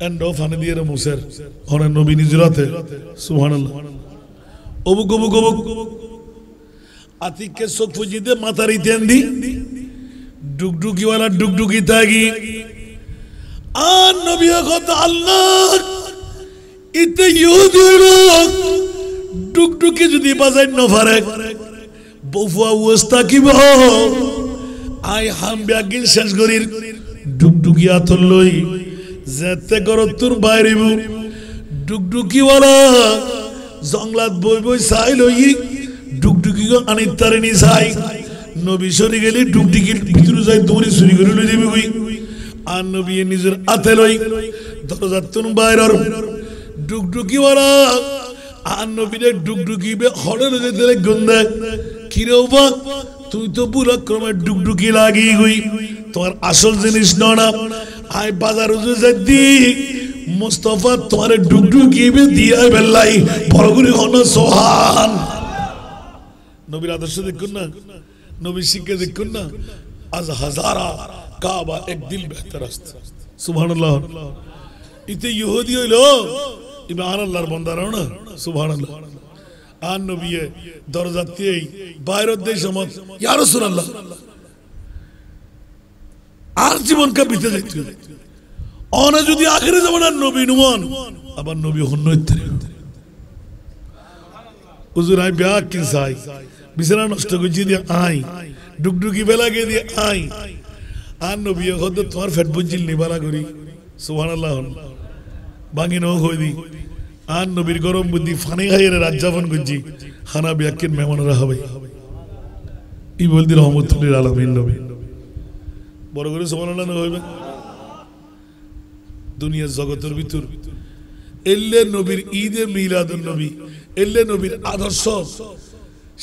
एंड ऑफ हने दिए मुसर और नबी निजराते सुभानअल्लाह ओबुक ओबुक ओबुक आतिक के सोक फुजीदे मातारी तेंदी डुगडुगी वाला डुगडुगी तागी आन नबी अखत अल्लाह इते यहूदी लोग डुगडुगी जुदी बाज़ार न फरेक बोफुआ वस्ता की बहो आई हम ब्यागिन शेषगरीर डुगडुगिया तल्लोई जेते गरतुर बायरिबु डुगडुगी वाला जंगलात बोई बोई साई लोई डुगडुगी को अनितारिनी साई नबी शरी गेली डुगडुगी भितरु जाई दौड़ी सुरी करे लई दिबि कई आन नबी निजेर आते लई दरजातुन बायरर डुगडुगी वाला आन नबी ने डुगडुगी बे हड़े लई दिले गंदे किरोबा তুই তো পুরো ক্রমে ডুগডুগি লাগি গই তোমার আসল জিনিস না আই বাজার উজে যাদি মুস্তাফা তোমার ডুগডুগি বে দিয়া বেলাই বড়গুলি হন সুবহান নবীর আদর্শ দেখুন না নবী শিক্ষা দেখুন না আজ হাজারা কাবা এক দিল বেহতর আছে সুবহানাল্লাহ ইতে ইহুদি হইলো ইমান আল্লাহর বান্দা না সুবহানাল্লাহ आन नबी दरजाते बाहर देश मत या रसूल अल्लाह आर जीवन का बीते जाती है और जो दी आखिरी ज़माना नबी नुमान अब नबी होन्नो इतने उज़ुर आई ब्याह किंसाई बिसरा नष्ट को जी दिया आई डुगडुगी बेला के दिया आई आन नबी खुद तुम्हार फैट बुझिल निबाला करी सुभान अल्लाह बांगी नो खोई दी आन नबीर गरम बुद्धि फाने खाइए राजावन गुज्जी खाना ब्याकिन मेहमान रहा भाई ये बोल दी रहमतुल्लिल आलमीन नबी बड़ो करे सुभान अल्लाह न होइबे दुनिया जगतर भितर एल्ले नबीर ईदे मिलादुन नबी एल्ले नबीर आदर्श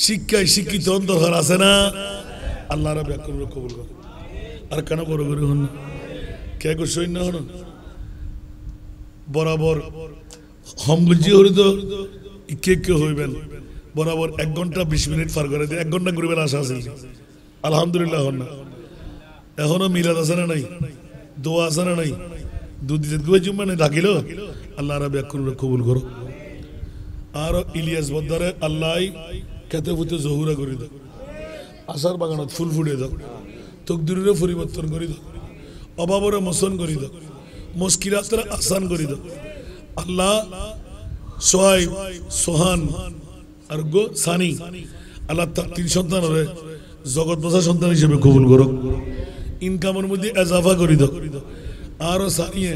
शिक्षाय शिक्षित अंतहर आछे ना आल्लाह रब ब्याकिन कबुल कर আর কেন বড় করে হন কে কো সৈন্য হন বরাবর हम गुजी हो रही तो इक्के क्यों हुई बेल बराबर 1 घंटा 20 मिनट फार करे थे 1 घंटा गुरु बेला आशा से अल्हम्दुलिल्लाह होना एखोनो मिलाद आसे ना नहीं दुआ आसे ना नहीं दूधी से गुए जुम्मा नहीं दाखिलो अल्लाह रब याकुन कबूल करो आरो इलियास बद्दारे अल्लाह कहते फुटे जहुरा करी दो आसार बागानत फुल फुटे दो तकदीरे परिवर्तन करी दो अभावरे मोचन करी दो मुश्किलातरे आसान करी दो अल्लाह सोहाइब सोहान और गो सानी अल्लाह तीन सन्तान रे जगत बसा सन्तान हिसेबे कबुल करो इनकामेर मध्य एजाफा करी दो आरो सानिये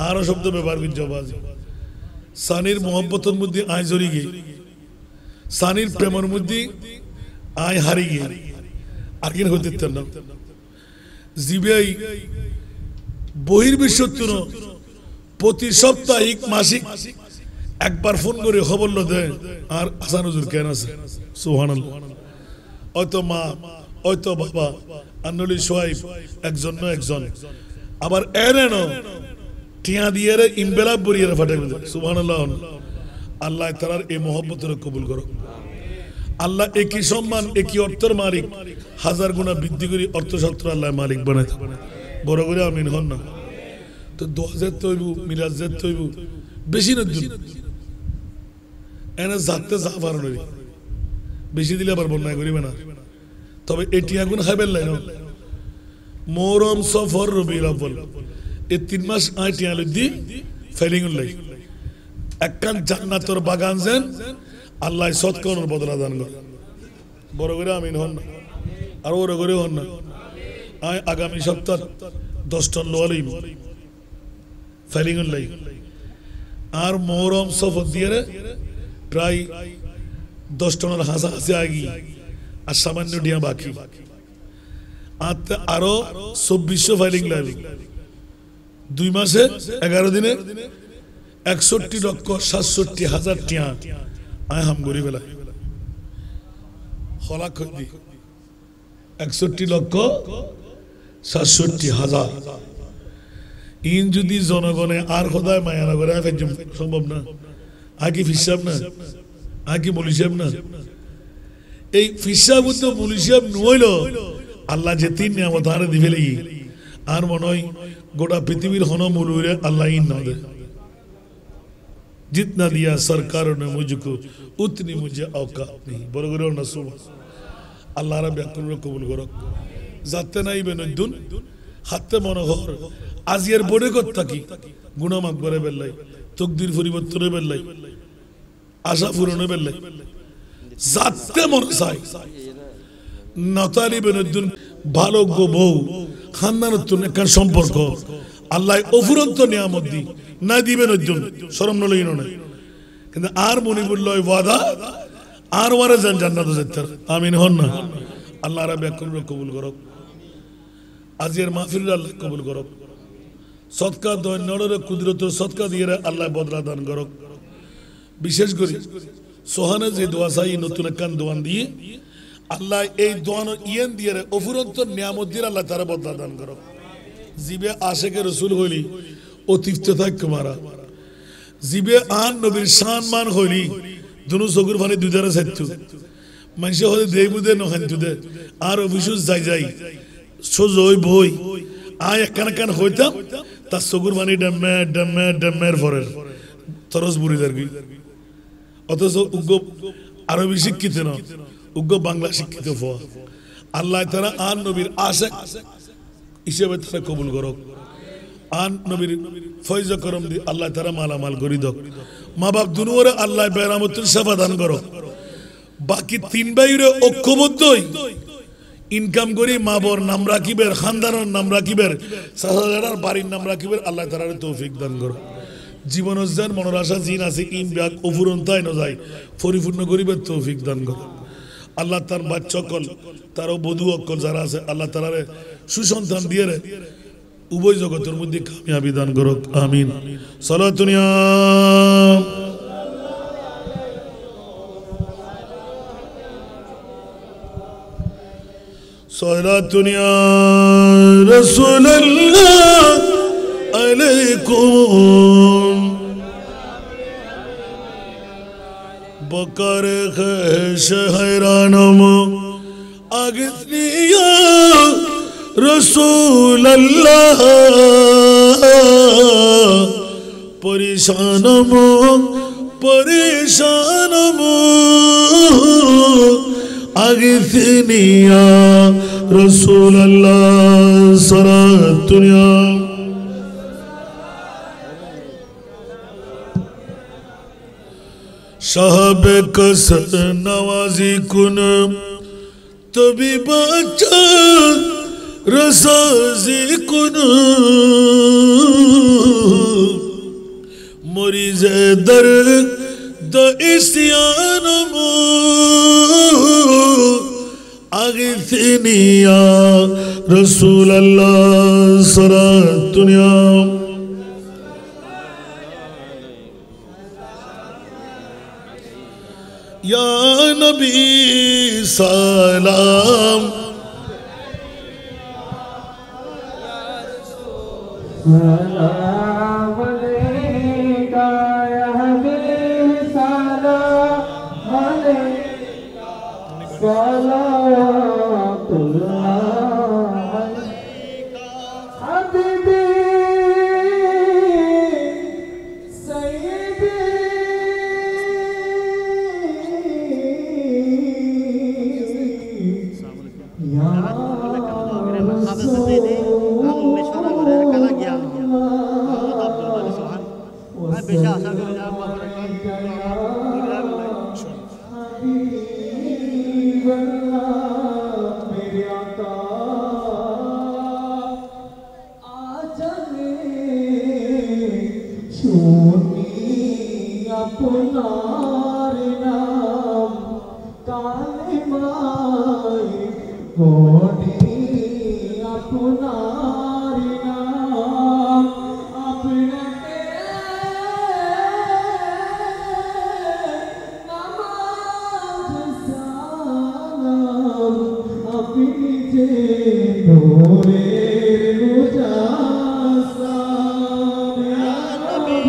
आरो शब्द व्यवहार कर जवाब सानिर मोहब्बतर मध्य आय जड़ी गई सानिर प्रेमर मध्य आय हारी गई আর কি হতে দিতেন না জিবিআই বহির্বিশ্বত্তর প্রতি সাপ্তাহিক মাসিক একবার ফোন করে খবর লদে আর হাসান হুজুর কেন আছে সুবহানাল্লাহ হয়তো মা হয়তো বাবা আন্নলি সোহাইব একজন না একজন আবার এনেনো টিয়া দিয়ে রে ইনবেলা বরিয়ে ফাটাই দেয় সুবহানাল্লাহ আল্লাহ তাআলার এই মহব্বতের কবুল করো আল্লাহ একই সম্মান একই অর্থের মালিক হাজার গুণা বৃদ্ধি করে অর্থশাস্ত্র আল্লাহ মালিক বানায় বড় করে আমিন হন না তো 2000 তৈবু মিলাদ জাত তৈবু বেশি না দিন এনে জাতে যা পারো না বেশি দিলে আবার বন্যায় করিবে না তবে এটি আগুন খাইবেন না মুহররম সফর রবিউল আউয়াল এই 3 মাস আইটি আলো দি ফেলিং লাই একখান জান্নাতের বাগান যেন আল্লাহ সৎকর্মের বদলা দান করে বড় করে আমিন হন না আর বড় করে হন না আগামী সপ্তাহ 10 টন লোয়ালিম ফেলিং লাই আর মুহররম সফর দিয়ে প্রায় 10 টনের হাসাহাসি আগি আর সামান্য ডিয়া বাকি আরো 2400 ফাইলিং লাগবে 2 মাসে 11 দিনে 61,67,000 টিয়া আয় হাম গরি বেলা হলা কই 61,67,000 ইন যদি জনগণে আর খোদায় মায়া না করে সম্ভব না আগে ফিসাব না আগে মলিসাব না এই ফিসাব তো মলিসাব নইল আল্লাহ যে 3 নিয়ামত আরে দিবে লাগি আর মনে হয় গোটা পৃথিবীর হন মুলুরে আল্লাহ ইন না দে जितना दिया सरकारों ने मुझको उतनी मुझे औकात नहीं बरगरो ना सुबह अल्लाह रब याकुल कबूल करो जाते नहीं बेनुद्दुन हाथे मनोहर আজিয়ার বড় কথা কি গুনাহ মাফ করে বেল্লাই তকদির পরিবর্তনে বেল্লাই আশা পূরণে বেল্লাই যাতে মন চাই নতালি বেনুদ্দুন ভালো গো বউ খানদানের তুন একটা সম্পর্ক আল্লাহ অফুরন্ত নিয়ামত দি না দিবেন অর্জুন শরম নলই না কিন্তু আর মনিবুল্লাহ ওয়াদা আর ওয়ারে জান্নাত যেতে আমিন হন না আল্লাহ রাব্বি কবুল করুক আজির মাহফিল আল্লাহ কবুল করুক সদকা দৈন্যরে কুদরতের সদকা দিয়ে আল্লাহ বদলা দান করুক বিশেষ করে সোহানে যে দোয়া চাই নতুন কান দোয়ান দিয়ে আল্লাহ এই দোয়ান ইয়ান দিয়ে অফুরন্ত নিয়ামত দিয়ে আল্লাহ তারা বদলা দান করুক জিবে আশেকে রসুল হইলি অতিরিক্ত থাক মারা জিবে আন নবীর শান মান হইলি দুনো চকুর ফানি দুধারে সাইতু মানুষে হলে দেবুদে নখান্তু দে আর অভিশুষ যাই যাই সোজই বই আয় একখান হইতাম তার চকুর ফানি ডেমে ডেমে ডেমের ফরের তরস বুড়িদার কি অথচ উগ্র আরবি শিক্ষিত না উগ্র বাংলা শিক্ষিত হওয়া আল্লাহ তারা আন নবীর আশেক হিসেবে তারা কবুল করক আন নবীর ফয়জ করম দি আল্লাহ তারা মালামাল করি দক মা বাপ দুনুরে আল্লাহ বেরামতুল শাফা দান করক বাকি 3 ভাইরে ঐক্যবদ্ধই ইনকাম করি মা বর নাম রাখিবের খানদানের নাম রাখিবের সাসাজার বাড়ির নাম রাখিবের আল্লাহ তাআলার তৌফিক দান করক জীবন উজ্জান মনের আশা জিন আছে ইন ব্যাগ অফুরন্তায় ন যায় পরিপূর্ণ করিবের তৌফিক দান করক আল্লাহ তার বাচ্চা অকল তারও বধূ অকল যারা আছে আল্লাহ তাআলার সুসন্তান দিয়ে উভয় জগতের মধ্যে কামিয়াবি দান করুক আমিন সালাতুনিয়া সালাতুনিয়া রাসূলুল্লাহ আলাইকুম বকর খেশ hayranım আগিয়া रसूल अल्लाह परेशानमो परेशानमो अगिथनिया रसूल अल्लाह सारा दुनिया साहब कसर नवाजी कुन तभी बचा रसाजी कुन मरीज़ दर्द इस्यानमो आगिथनिया रसूल अल्लाह सारा दुनिया या नबी सलाम सलाम अलैका या हबीब सलाम अलैका सलावतुल्लाह अलैका हबीबी सय्यदी या আপনার নাম কালিমাই পড়ি আপনার নাম আপনাকে নামাজ সালাম আপনি যে নূরের মুজাসসাম ইয়া নবী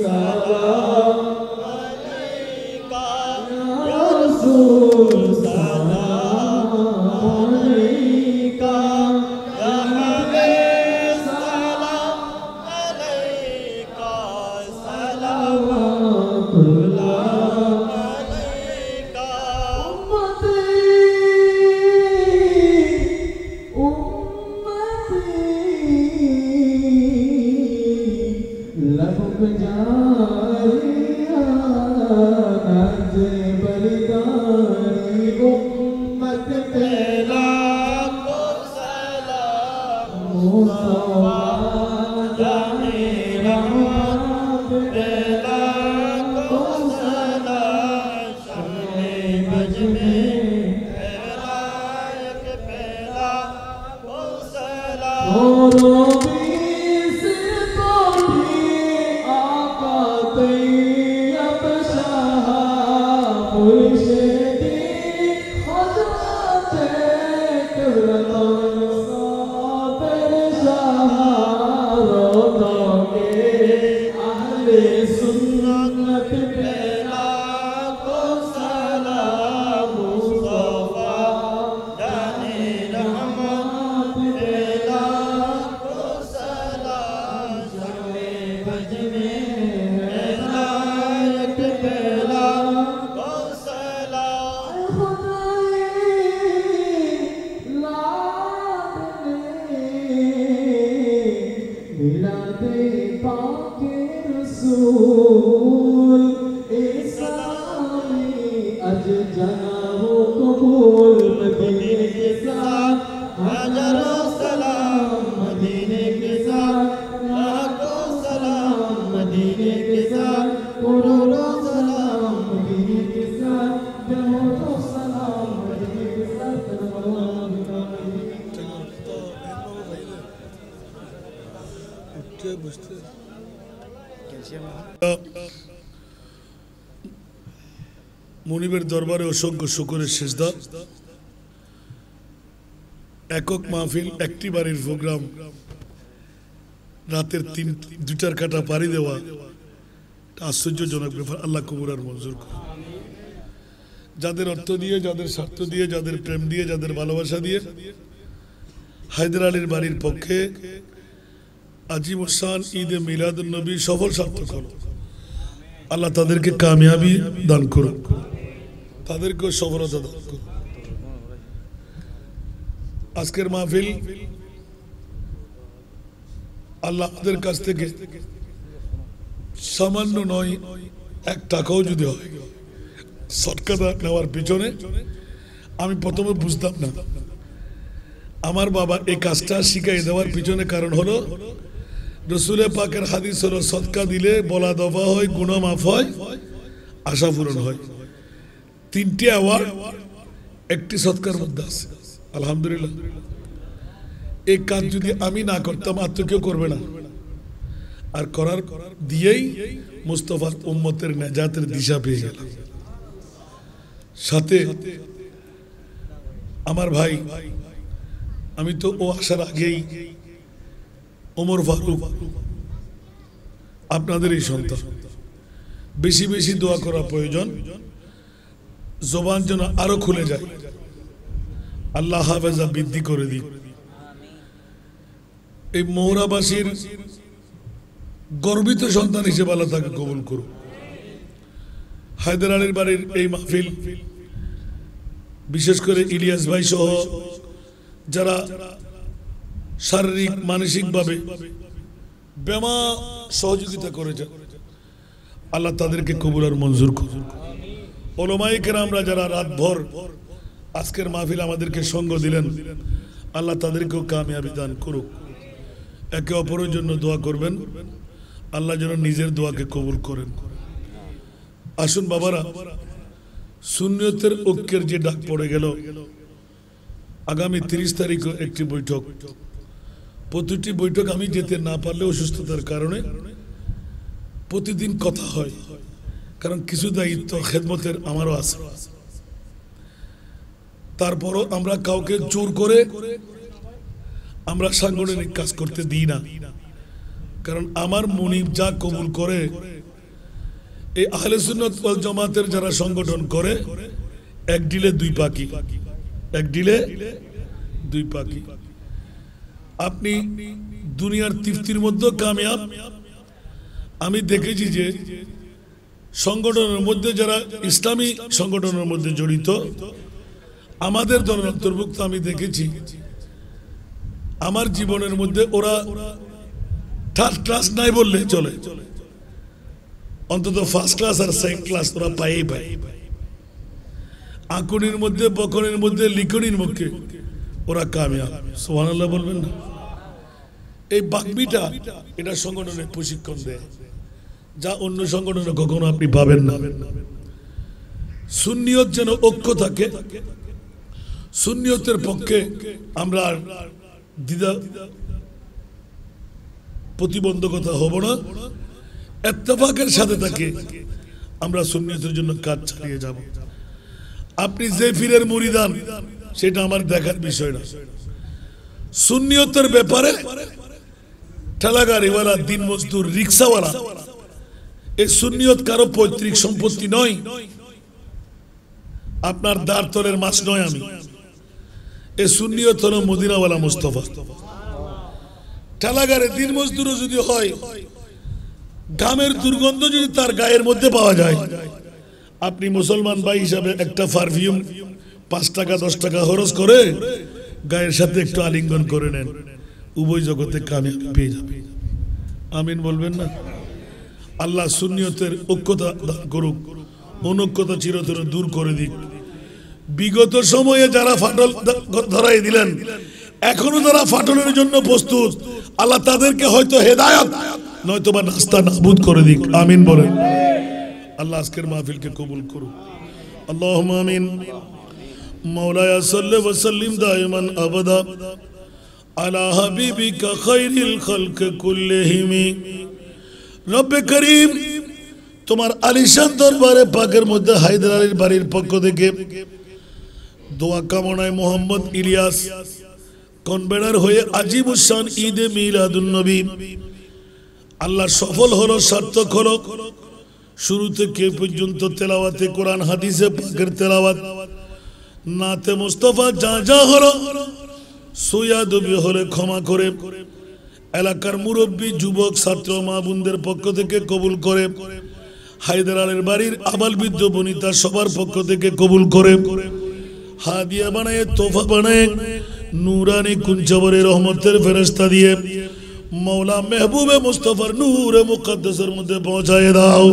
সালাম আলাইকা ইয়া রাসূল সালাম আলাইকা ইয়া হাবিব সালাম আলাইকা সালাওয়াতুল্লাহ আলাইকা लब जारिया नज बलिदानी उम्मत तेरा को सलाम मुस्तफा जाने रहमत तेरा को सलाम शम्मे बज में तेरा एक पहला को सलाम মুনিবের দরবারে অসংখ্য শুকরের সিজদা। একক মাহফিল, একটি বাড়ির প্রোগ্রাম, রাতের 2টার কাটা পাড়ি দেওয়া, আশ্চর্যজনক ব্যাপার। আল্লাহ কবুল আর মঞ্জুর করুন। যাদের অর্থ দিয়ে, যাদের স্বার্থ দিয়ে, যাদের প্রেম দিয়ে, যাদের ভালোবাসা দিয়ে হায়দার আলীর বাড়ির পক্ষে আজিমুসান ঈদে মিলাদুন নবী সফল সার্থক হল। আল্লাহ তাদেরকে কামিয়াবি দান করুন, তাদেরকেও সফলতা দান করুন। আজকের মাহফিল আল্লাহ আমাদের কাছ থেকে সামান্য নয়, 1 টাকাও যদি হয় সদকা নেওয়ার পিছনে আমি প্রথমে বুঝতাম না। আমার বাবা এই কাজটা শিখাই দেওয়ার পিছনে কারণ হলো রসুলে পাকের হাদিস হলো সদকা দিলে বলা দফা হয়, গুনাহ মাফ হয়, আশা পূরণ হয়। 3টি অ্যাওয়ার্ড একটি সদকার মধ্যে আছে। আলহামদুলিল্লাহ। এই কাজ যদি আমি না করতাম আর তো কেউ করবে না। আর করার দিয়েই মুস্তাফার উম্মতের নাজাতের দিশা পেয়ে গেল। সাথে আমার ভাই, আমি তো ও আসার আগেই ওমর ফারুক আপনাদের এই সন্তান, বেশি বেশি দোয়া করা প্রয়োজন, জবান যেন আরো খুলে যায়। আল্লাহ হাফেজা বৃদ্ধি করে দিন। এই মৌরাবাসীর গর্বিত সন্তান হিসেবে আল্লাহ তাকে কবুল করুন। হায়দার আলীর বাড়ির এই মাহফিল, বিশেষ করে ইলিয়াস ভাই সহ যারা শারীরিক মানসিকভাবে বেমা সহযোগিতা করেছেন, আল্লাহ তাদেরকে কবুল আর মঞ্জুর করুন। ওলামায়ে কেরামরা যারা রাতভর আজকের মাহফিল আমাদেরকে সঙ্গ দিলেন, আল্লাহ তাদেরকেও কামিয়াবি দান করুক। একে অপরের জন্য দোয়া করবেন, আল্লাহ যেন নিজের দোয়াকে কবুল করেন। আসুন বাবারা, সুন্নিয়তের ঐক্যের যে ডাক পড়ে গেল, আগামী 30 তারিখ একটি বৈঠক। প্রতিটি বৈঠক আমি যেতে না পারলে অসুস্থতার কারণে প্রতিদিন কথা হয়, কারণ কিছু দায়িত্ব খেদমতের আমারও আছে। তারপরও আমরা কাউকে জোর করে আমরা সাংগঠনিক কাজ করতে দিই না, কারণ আমার মুনিব যা কবুল করে, এই আহলে সুন্নাত ওয়াল জামাতের যারা সংগঠন করে, এক ডিলে দুই পাখি, এক ডিলে দুই পাখি। আপনি দুনিয়ার তৃপ্তির মধ্যে কামিয়াব। আমি দেখেছি যে সংগঠনের মধ্যে যারা ইসলামী সংগঠনের মধ্যে জড়িত, আমাদের দলের অন্তর্ভুক্ত, আমি দেখেছি আমার জীবনের মধ্যে ওরা থার্ড ক্লাস নাই বললে চলে, অন্তত ফার্স্ট ক্লাস আর সেকেন্ড ক্লাস ওরা পাই পায়। আঁকুনির মধ্যে, বকনের মধ্যে, লিখনির মুখে ওরা কামিয়াব। সুবহানাল্লাহ বলবেন না? এই বাগ্মিটা এটা সংগঠনে প্রশিক্ষণ দেয়, যা অন্য সংগঠনে কখনো আপনি পাবেন না। সুন্নিয়ত যেন ঐক্য থাকে, সুন্নিয়তের পক্ষে আমরা দ্বিধা প্রতিবন্ধকতা হব না, ইত্তেফাকের সাথে থাকে আমরা সুন্নিয়তের জন্য কাজ চালিয়ে যাব। আপনি যে ফিরের মুরিদান সেটা আমার দেখার বিষয় না। সুন্নিয়তের ব্যাপারে ঠেলাগাড়িওয়ালা, দিন মজদুর, রিক্সাওয়ালা, এই সুন্নিয়ত কারো পৈতৃক সম্পত্তি নয়, আপনার দাঁড়তলের মাছ নয়। আমি এই সুন্নিয়ত হলো মদিনাওয়ালা মুস্তাফা। ঠেলাগাড়ি দিন মজদুরও যদি হয়, ঘামের দুর্গন্ধ যদি তার গায়ের মধ্যে পাওয়া যায়, আপনি মুসলমান ভাই হিসাবে একটা পারফিউম 5 টাকা 10 টাকা খরচ করে গায়ের সাথে একটু আলিঙ্গন করে নেন, উভয় জগতে কামিয়াবি পেয়ে যাবে। আমিন বলবেন না? আল্লাহ সুন্নিয়তের ঐক্যতা দান করুক, অনৈক্যতা চিরতরে দূর করে দিক। বিগত সময়ে যারা ফাটল ধরাই দিলেন, এখনো যারা ফাটলের জন্য প্রস্তুত, আল্লাহ তাদেরকে হয়তো হেদায়েত নয়তো বা নাস্তা নাবুদ করে দিক। আমিন বলেন। আল্লাহ আজকের মাহফিলকে কবুল করুন। আল্লাহুম্মা আমিন। মাওলায়া সাল্লি ওয়া সাল্লিম দাইমান আবাদা আলা হাবিবিকা খায়রিল খালক কুল্লিহিম। রব্বে করিম, তোমার আলিশান দরবারে পাকের মধ্যে হায়দার আলীর বাড়ির পক্ষ থেকে দোয়া কামনায় মোহাম্মদ ইলিয়াস কনভেনার হয়ে আজিমুসান ঈদে মিলাদুন নবী আল্লাহ সফল হলো, সার্থক হলো। শুরু থেকে পর্যন্ত তেলাওয়াতে কোরআন, হাদিসে পাকের তেলাওয়াত, নাতে মুস্তাফা যা যা হলো, সুয়াদবি হলে ক্ষমা করে এলাকার মুরব্বী, যুবক, ছাত্র, মা বোনদের পক্ষ থেকে কবুল করে, হায়দার আলীর বাড়ির আবাল বৃদ্ধ বনিতা সবার পক্ষ থেকে কবুল করে, হাদিয়া বানায়, তোফা বানায়, নূরানি কুঞ্জবরে রহমতের ফেরেশতা দিয়ে মৌলা মেহবুবে মুস্তাফার নূরে মুকদ্দাসের মধ্যে পৌঁছায় দাও।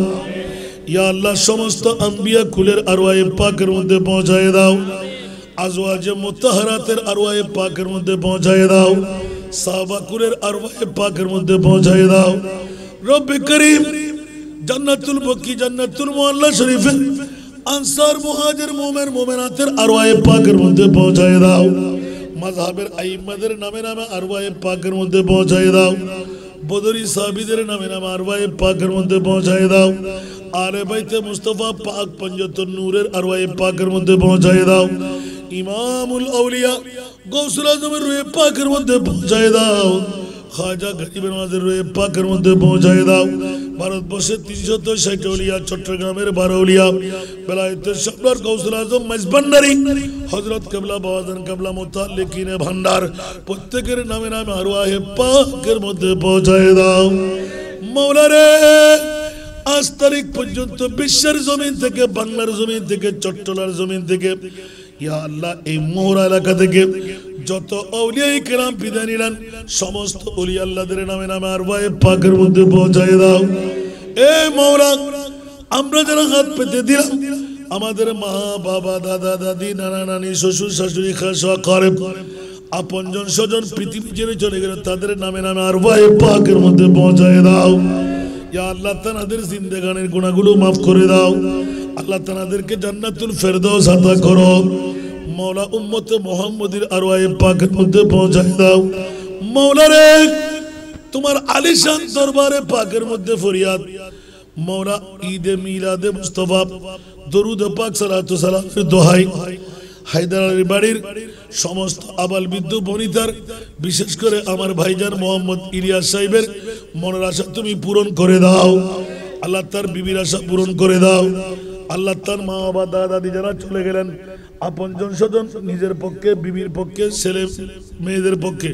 ইয়া আল্লাহ, সমস্ত আম্বিয়া কুলের আরওয়ায়ে পাকের মধ্যে পৌঁছায় দাও, আজওয়াজে মুতাহহারাতের আরওয়ায়ে পাকের মধ্যে পৌঁছায় দাও, সাহাবা কুলের আরওয়ায়ে পাকের মধ্যে পৌঁছায় দাও। রব্বে করিম, জান্নাতুল বকি, জান্নাতুল মুআল্লা শরীফে আনসার, মুহাজির, মুমিন, মুমিনাতের আরওয়ায়ে পাকের মধ্যে পৌঁছায় দাও। মাযহাবের আইম্মাদের নামে নামে আরওয়ায়ে পাকের মধ্যে পৌঁছায় দাও। বদরি সাহাবীদের নামে নামে আরওয়ায়ে পাকের মধ্যে পৌঁছায় দাও। আলে বাইতে মুস্তাফা পাক পঞ্জতন নূরের আরওয়ায়ে পাকের মধ্যে পৌঁছায় দাও। ইমামুল আউলিয়া গৌসুল আজমের রূহে পাকের মধ্যে পৌঁছায় দাও। খাজা গরিবের মাঝে রূহে পাকের মধ্যে পৌঁছায় দাও। ভারতবর্ষের 360 আউলিয়া, চট্টগ্রামের 12 আউলিয়া, বেলায়েতের সরদার গৌসুল আজম মাইজভান্ডারী হযরত কিবলা বাওয়াজান কিবলা মুতাল্লিকিনে ভান্ডার, প্রত্যেকের নামে নামে আরওয়াহে পাকের মধ্যে পৌঁছায় দাও। মাওলা রে, 5 তারিখ পর্যন্ত বিশ্বের জমিন থেকে, বাংলার জমিন থেকে, চট্টলার জমিন থেকে, ইয়া আল্লাহ এই মোহরা এলাকা থেকে যত আউলিয়ায়ে কেরাম বিদায় নিলেন, সমস্ত ওলি আল্লাহদের নামে নামে আরওয়াহে পাকের মধ্যে পৌঁছায় দাও। এ মাওলা, আমরা যারা হাত পেতে দিলাম, আমাদের মা, বাবা, দাদা, দাদি, নানা, নানি, শ্বশুর, শাশুড়ি, খাসা, করেব, আপনজন, স্বজন পৃথিবী ছেড়ে চলে গেল, তাদের নামে নামে আরওয়াহে পাকের মধ্যে পৌঁছায় দাও। ইয়া আল্লাহ, তাদের জিন্দেগানির গুনাহগুলো মাফ করে দাও। আল্লাহ তাদেরকে জান্নাতুল ফেরদাউস আতা করো মওলা উম্মতে মুহাম্মদীর আরওয়ায়ে পাকের মধ্যে পৌঁছায় দাও মওলা রে তোমার আলিশান দরবারে পাকের মধ্যে ফরিয়াদ মওলা ঈদে মিলাদে মুস্তাফা দরুদ পাক সালাতু সালামের দোহাই হায়দার আলীর বাড়ির সমস্ত আবাল বৃদ্ধ বনিতার বিশেষ করে আমার ভাইজান মোহাম্মদ ইলিয়াস সাহেবের মনের আশা তুমি পূরণ করে দাও আল্লাহ তার বিবির আশা পূরণ করে দাও আল্লাহ তার মা বাবা দাদা দাদি যারা চলে গেলেন আপনজন স্বজন নিজের পক্ষে বিবির পক্ষে ছেলে মেয়েদের পক্ষে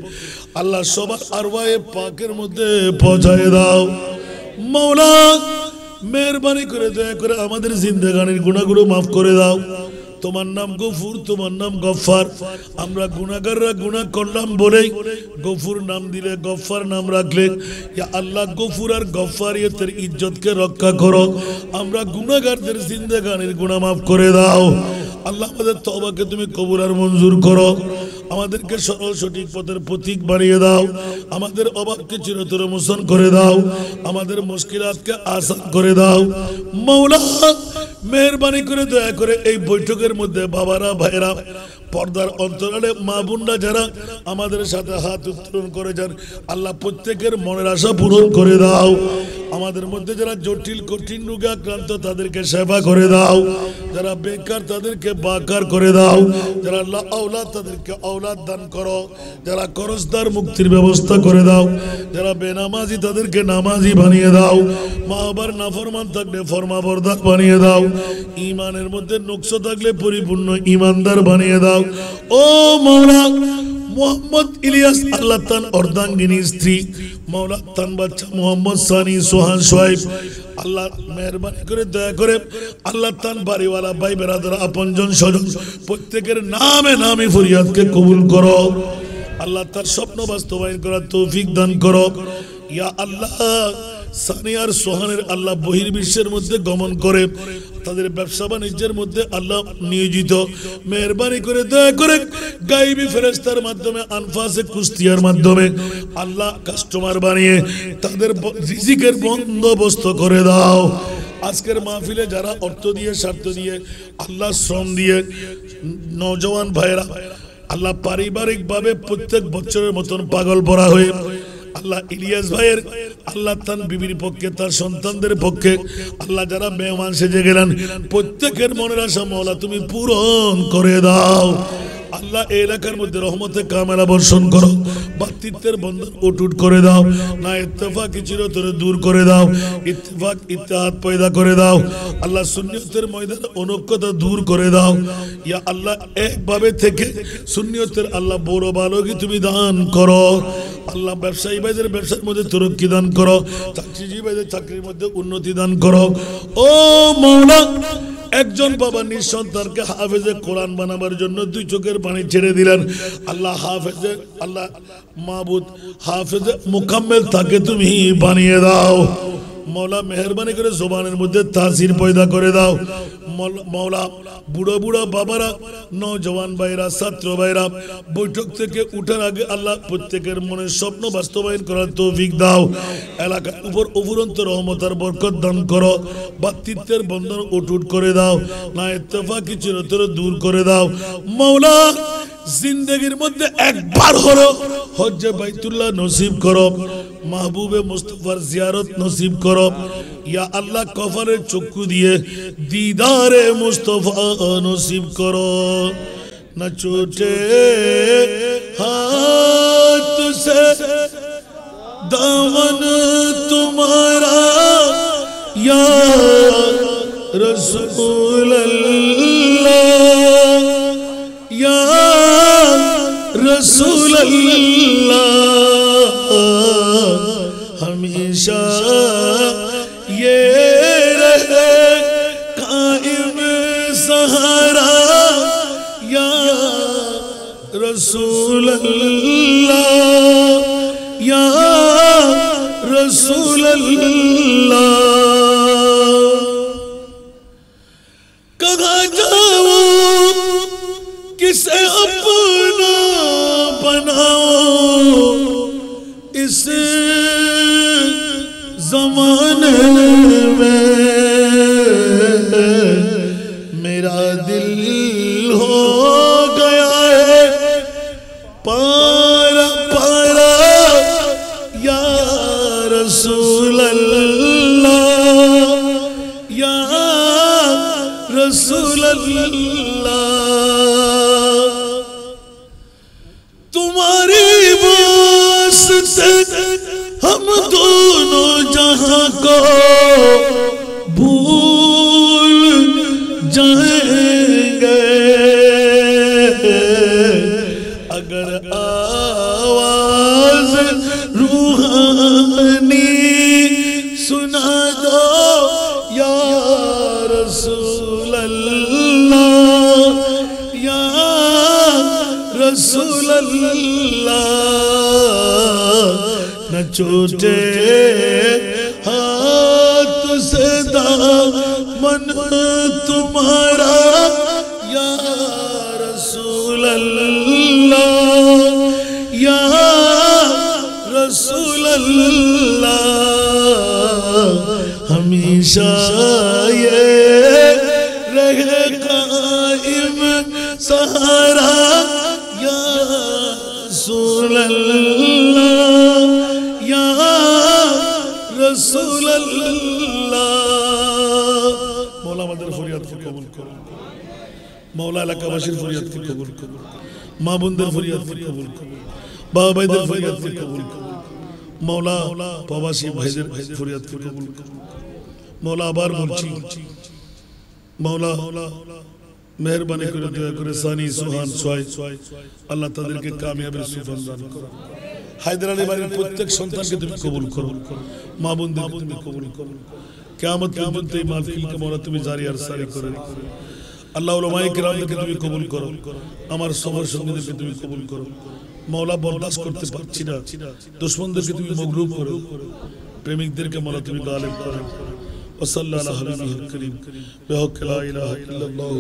আল্লাহ সবার আরওয়ায়ে পাকের মধ্যে পৌঁছায় দাও মাওলা মেহেরবানি করে দয়া করে আমাদের জিন্দেগানির গুনাহগুলো মাফ করে দাও তোমার নাম গফুর তোমার নাম গফফার আমরা গুনাহগাররা গুনাহ করলাম বলেই গফুর নাম দিলে গফফার নাম রাখলে ইয়া আল্লাহ গফুর আর গফফারিয়তের ইজ্জতকে রক্ষা করো আমরা গুনাহগারদের জিন্দেগানির গুনাহ মাফ করে দাও আল্লাহ আমাদের তওবাকে তুমি কবুল আর মঞ্জুর করো আমাদেরকে সরল সঠিক পথের প্রতীক বানিয়ে দাও আমাদের অভাবকে চিরতরে মোচন করে দাও আমাদের মুশকিলাতকে আসান করে দাও মাওলা মেহেরবানি করে দয়া করে এই বৈঠকের মধ্যে বাবারা ভাইরা পর্দার অন্তরালে মা বোনরা যারা আমাদের সাথে হাত উত্তোলন করে যান আল্লাহ প্রত্যেকের মনের আশা পূরণ করে দাও আমাদের মধ্যে যারা জটিল কঠিন রোগে আক্রান্ত তাদেরকে সেবা করে দাও যারা বেকার তাদেরকে বাকার করে দাও যারা লা আওলাদ তাদেরকে আওলাদ দান করো যারা করজদার মুক্তির ব্যবস্থা করে দাও যারা বেনামাজি তাদেরকে নামাজি বানিয়ে দাও মা বাবার নাফরমান থাকলে ফরমাবরদার বানিয়ে দাও ঈমানের মধ্যে নুকস থাকলে পরিপূর্ণ ঈমানদার বানিয়ে দাও ও মাওলা মোহাম্মদ ইলিয়াস আল্লাহ তান অর্ধাঙ্গিনী স্ত্রী মাওলা তান বাচ্চা মোহাম্মদ সানি সোহান সোহাইব আল্লাহ মেহেরবানি করে দয়া করে আল্লাহ তান বাড়িওয়ালা ভাই বেরাদার আপনজন স্বজন প্রত্যেকের নামে নামে ফরিয়াদকে কবুল করো আল্লাহ তার স্বপ্ন বাস্তবায়ন করার তৌফিক দান করো ইয়া আল্লাহ সানি আর সোহানের আল্লাহ বহির্বিশ্বের মধ্যে গমন করে তাদের ব্যবসা বাণিজ্যের মধ্যে আল্লাহ নিয়োজিত মেহেরবানি করে দয়া করে গায়েবী ফেরেশতার মাধ্যমে আনফাসে কুস্তিয়ার মাধ্যমে আল্লাহ কাস্টমার বানিয়ে তাদের রিজিকের বন্দোবস্ত করে দাও আজকের মাহফিলে যারা অর্থ দিয়ে স্বার্থ দিয়ে আল্লাহ শ্রম দিয়ে নওজওয়ান ভাইরা আল্লাহ পারিবারিকভাবে প্রত্যেক বছরের মতন পাগল পড়া হয়ে আল্লাহ ইলিয়াস ভাইয়ের আল্লাহ তার বিবির পক্ষে তার সন্তানদের পক্ষে আল্লাহ যারা মেহমান সেজে গেলেন প্রত্যেকের মনের আশা মাওলা তুমি পূরণ করে দাও আল্লাহ এই এলাকার মধ্যে রহমতে কামেলা বর্ষণ করো ভাতৃত্বের বন্ধন অটুট করে দাও না ইত্তেফাক চিরতরে দূর করে দাও ইত্তেফাক ইত্তেহাদ পয়দা করে দাও আল্লাহ সুন্নিয়তের ময়দানে অনৈক্যতা দূর করে দাও ইয়া আল্লাহ একভাবে থেকে সুন্নিয়তের আল্লাহ বড় ভালোকে তুমি দান করো আল্লাহ ব্যবসায়ী ভাইদের ব্যবসার মধ্যে তরক্কি দান করো চাকরিজীবী ভাইদের চাকরির মধ্যে উন্নতি দান করো ও মাওলা একজন বাবা নিঃসন্তানকে হাফেজে কোরআন বানাবার জন্য দুই চোখের পানি ছেড়ে দিলেন আল্লাহ হাফেজে আল্লাহ মাবুদ হাফেজে মুকাম্মেল তাকে তুমি বানিয়ে দাও মৌলা মেহেরবানি করে জবানের মধ্যে তাসির পয়দা করে দাও মৌলা বুড়ো বুড়া বাবারা নওজওয়ান ভাইরা ছাত্র ভাইরা বৈঠক থেকে উঠার আগে আল্লাহ প্রত্যেকের মনের স্বপ্ন বাস্তবায়ন করার তৌফিক দাও এলাকার উপর অফুরন্ত রহমত আর বরকত দান করো ভাতৃত্বের বন্ধন অটুট করে দাও না ইত্তেফাকি চিরতরে দূর করে দাও মৌলা জিন্দেগির মধ্যে একবার হলো হজ্জে বাইতুল্লাহ নসিব করো মাহবুবে মুস্তাফার জিয়ারত নসিব করো ইয়া আল্লাহ কফারের চক্ষু দিয়ে দিদারে মুস্তাফা নসিব করো না ছোটে হাত সে দামন তোমারা ইয়া রসূল अल्लाह या रसूल अल्लाह हमेशा ये रहे कायम सहारा या रसूल अल्लाह या रसूल अल्लाह कहाँ जाओ किसे अपना बनाओ इस ज़माने में तुम्हारी वास्ते हम दोनों जहां को भूल जाएंगे अगर आवाज रूहानी सुना दो या रसूल अल्लाह या रसूल अल्लाह न छूटे हाथ से दामन तुम्हारा या रसूल अल्लाह या रसूल अल्लाह हमेशा ये रहे कायम सहारा या रसूल अल्लाह या रसूल अल्लाह मौला আমাদের ফরিয়াদকে কবুল করুন मौला এলাকাবাসীর ফরিয়াদকে কবুল করুন মা বোনদের ফরিয়াদকে কবুল করুন বাবা ভাইদের ফরিয়াদকে কবুল করুন मौला প্রবাসী ভাইদের ফরিয়াদকে কবুল করুন मौला আবার বলছি मौला মেহেরবানি করে দয়া করে সানি সুহান সোহাই আল্লাহ তাদেরকে কামিয়াবের সুফল দান করো হায়দার আলী বাড়ির প্রত্যেক সন্তানকে তুমি কবুল করো মা বোনদেরকে তুমি কবুল করো কিয়ামত পর্যন্ত এই মাহফিলকে মওলা তুমি জারি আর সারি করে আল্লাহ উলামায়ে কিরামকে তুমি কবুল করো আমার সবার সঙ্গীদেরকে তুমি কবুল করো মওলা বরদাস্ত করতে পারছি না দুশমনদেরকে তুমি মগরুব করো প্রেমিকদেরকে মওলা তুমি গালিব করো ওয়া সাল্লাল্লাহু আলাইহি ওয়া সাল্লাম বিহক লা ইলাহা ইল্লাল্লাহ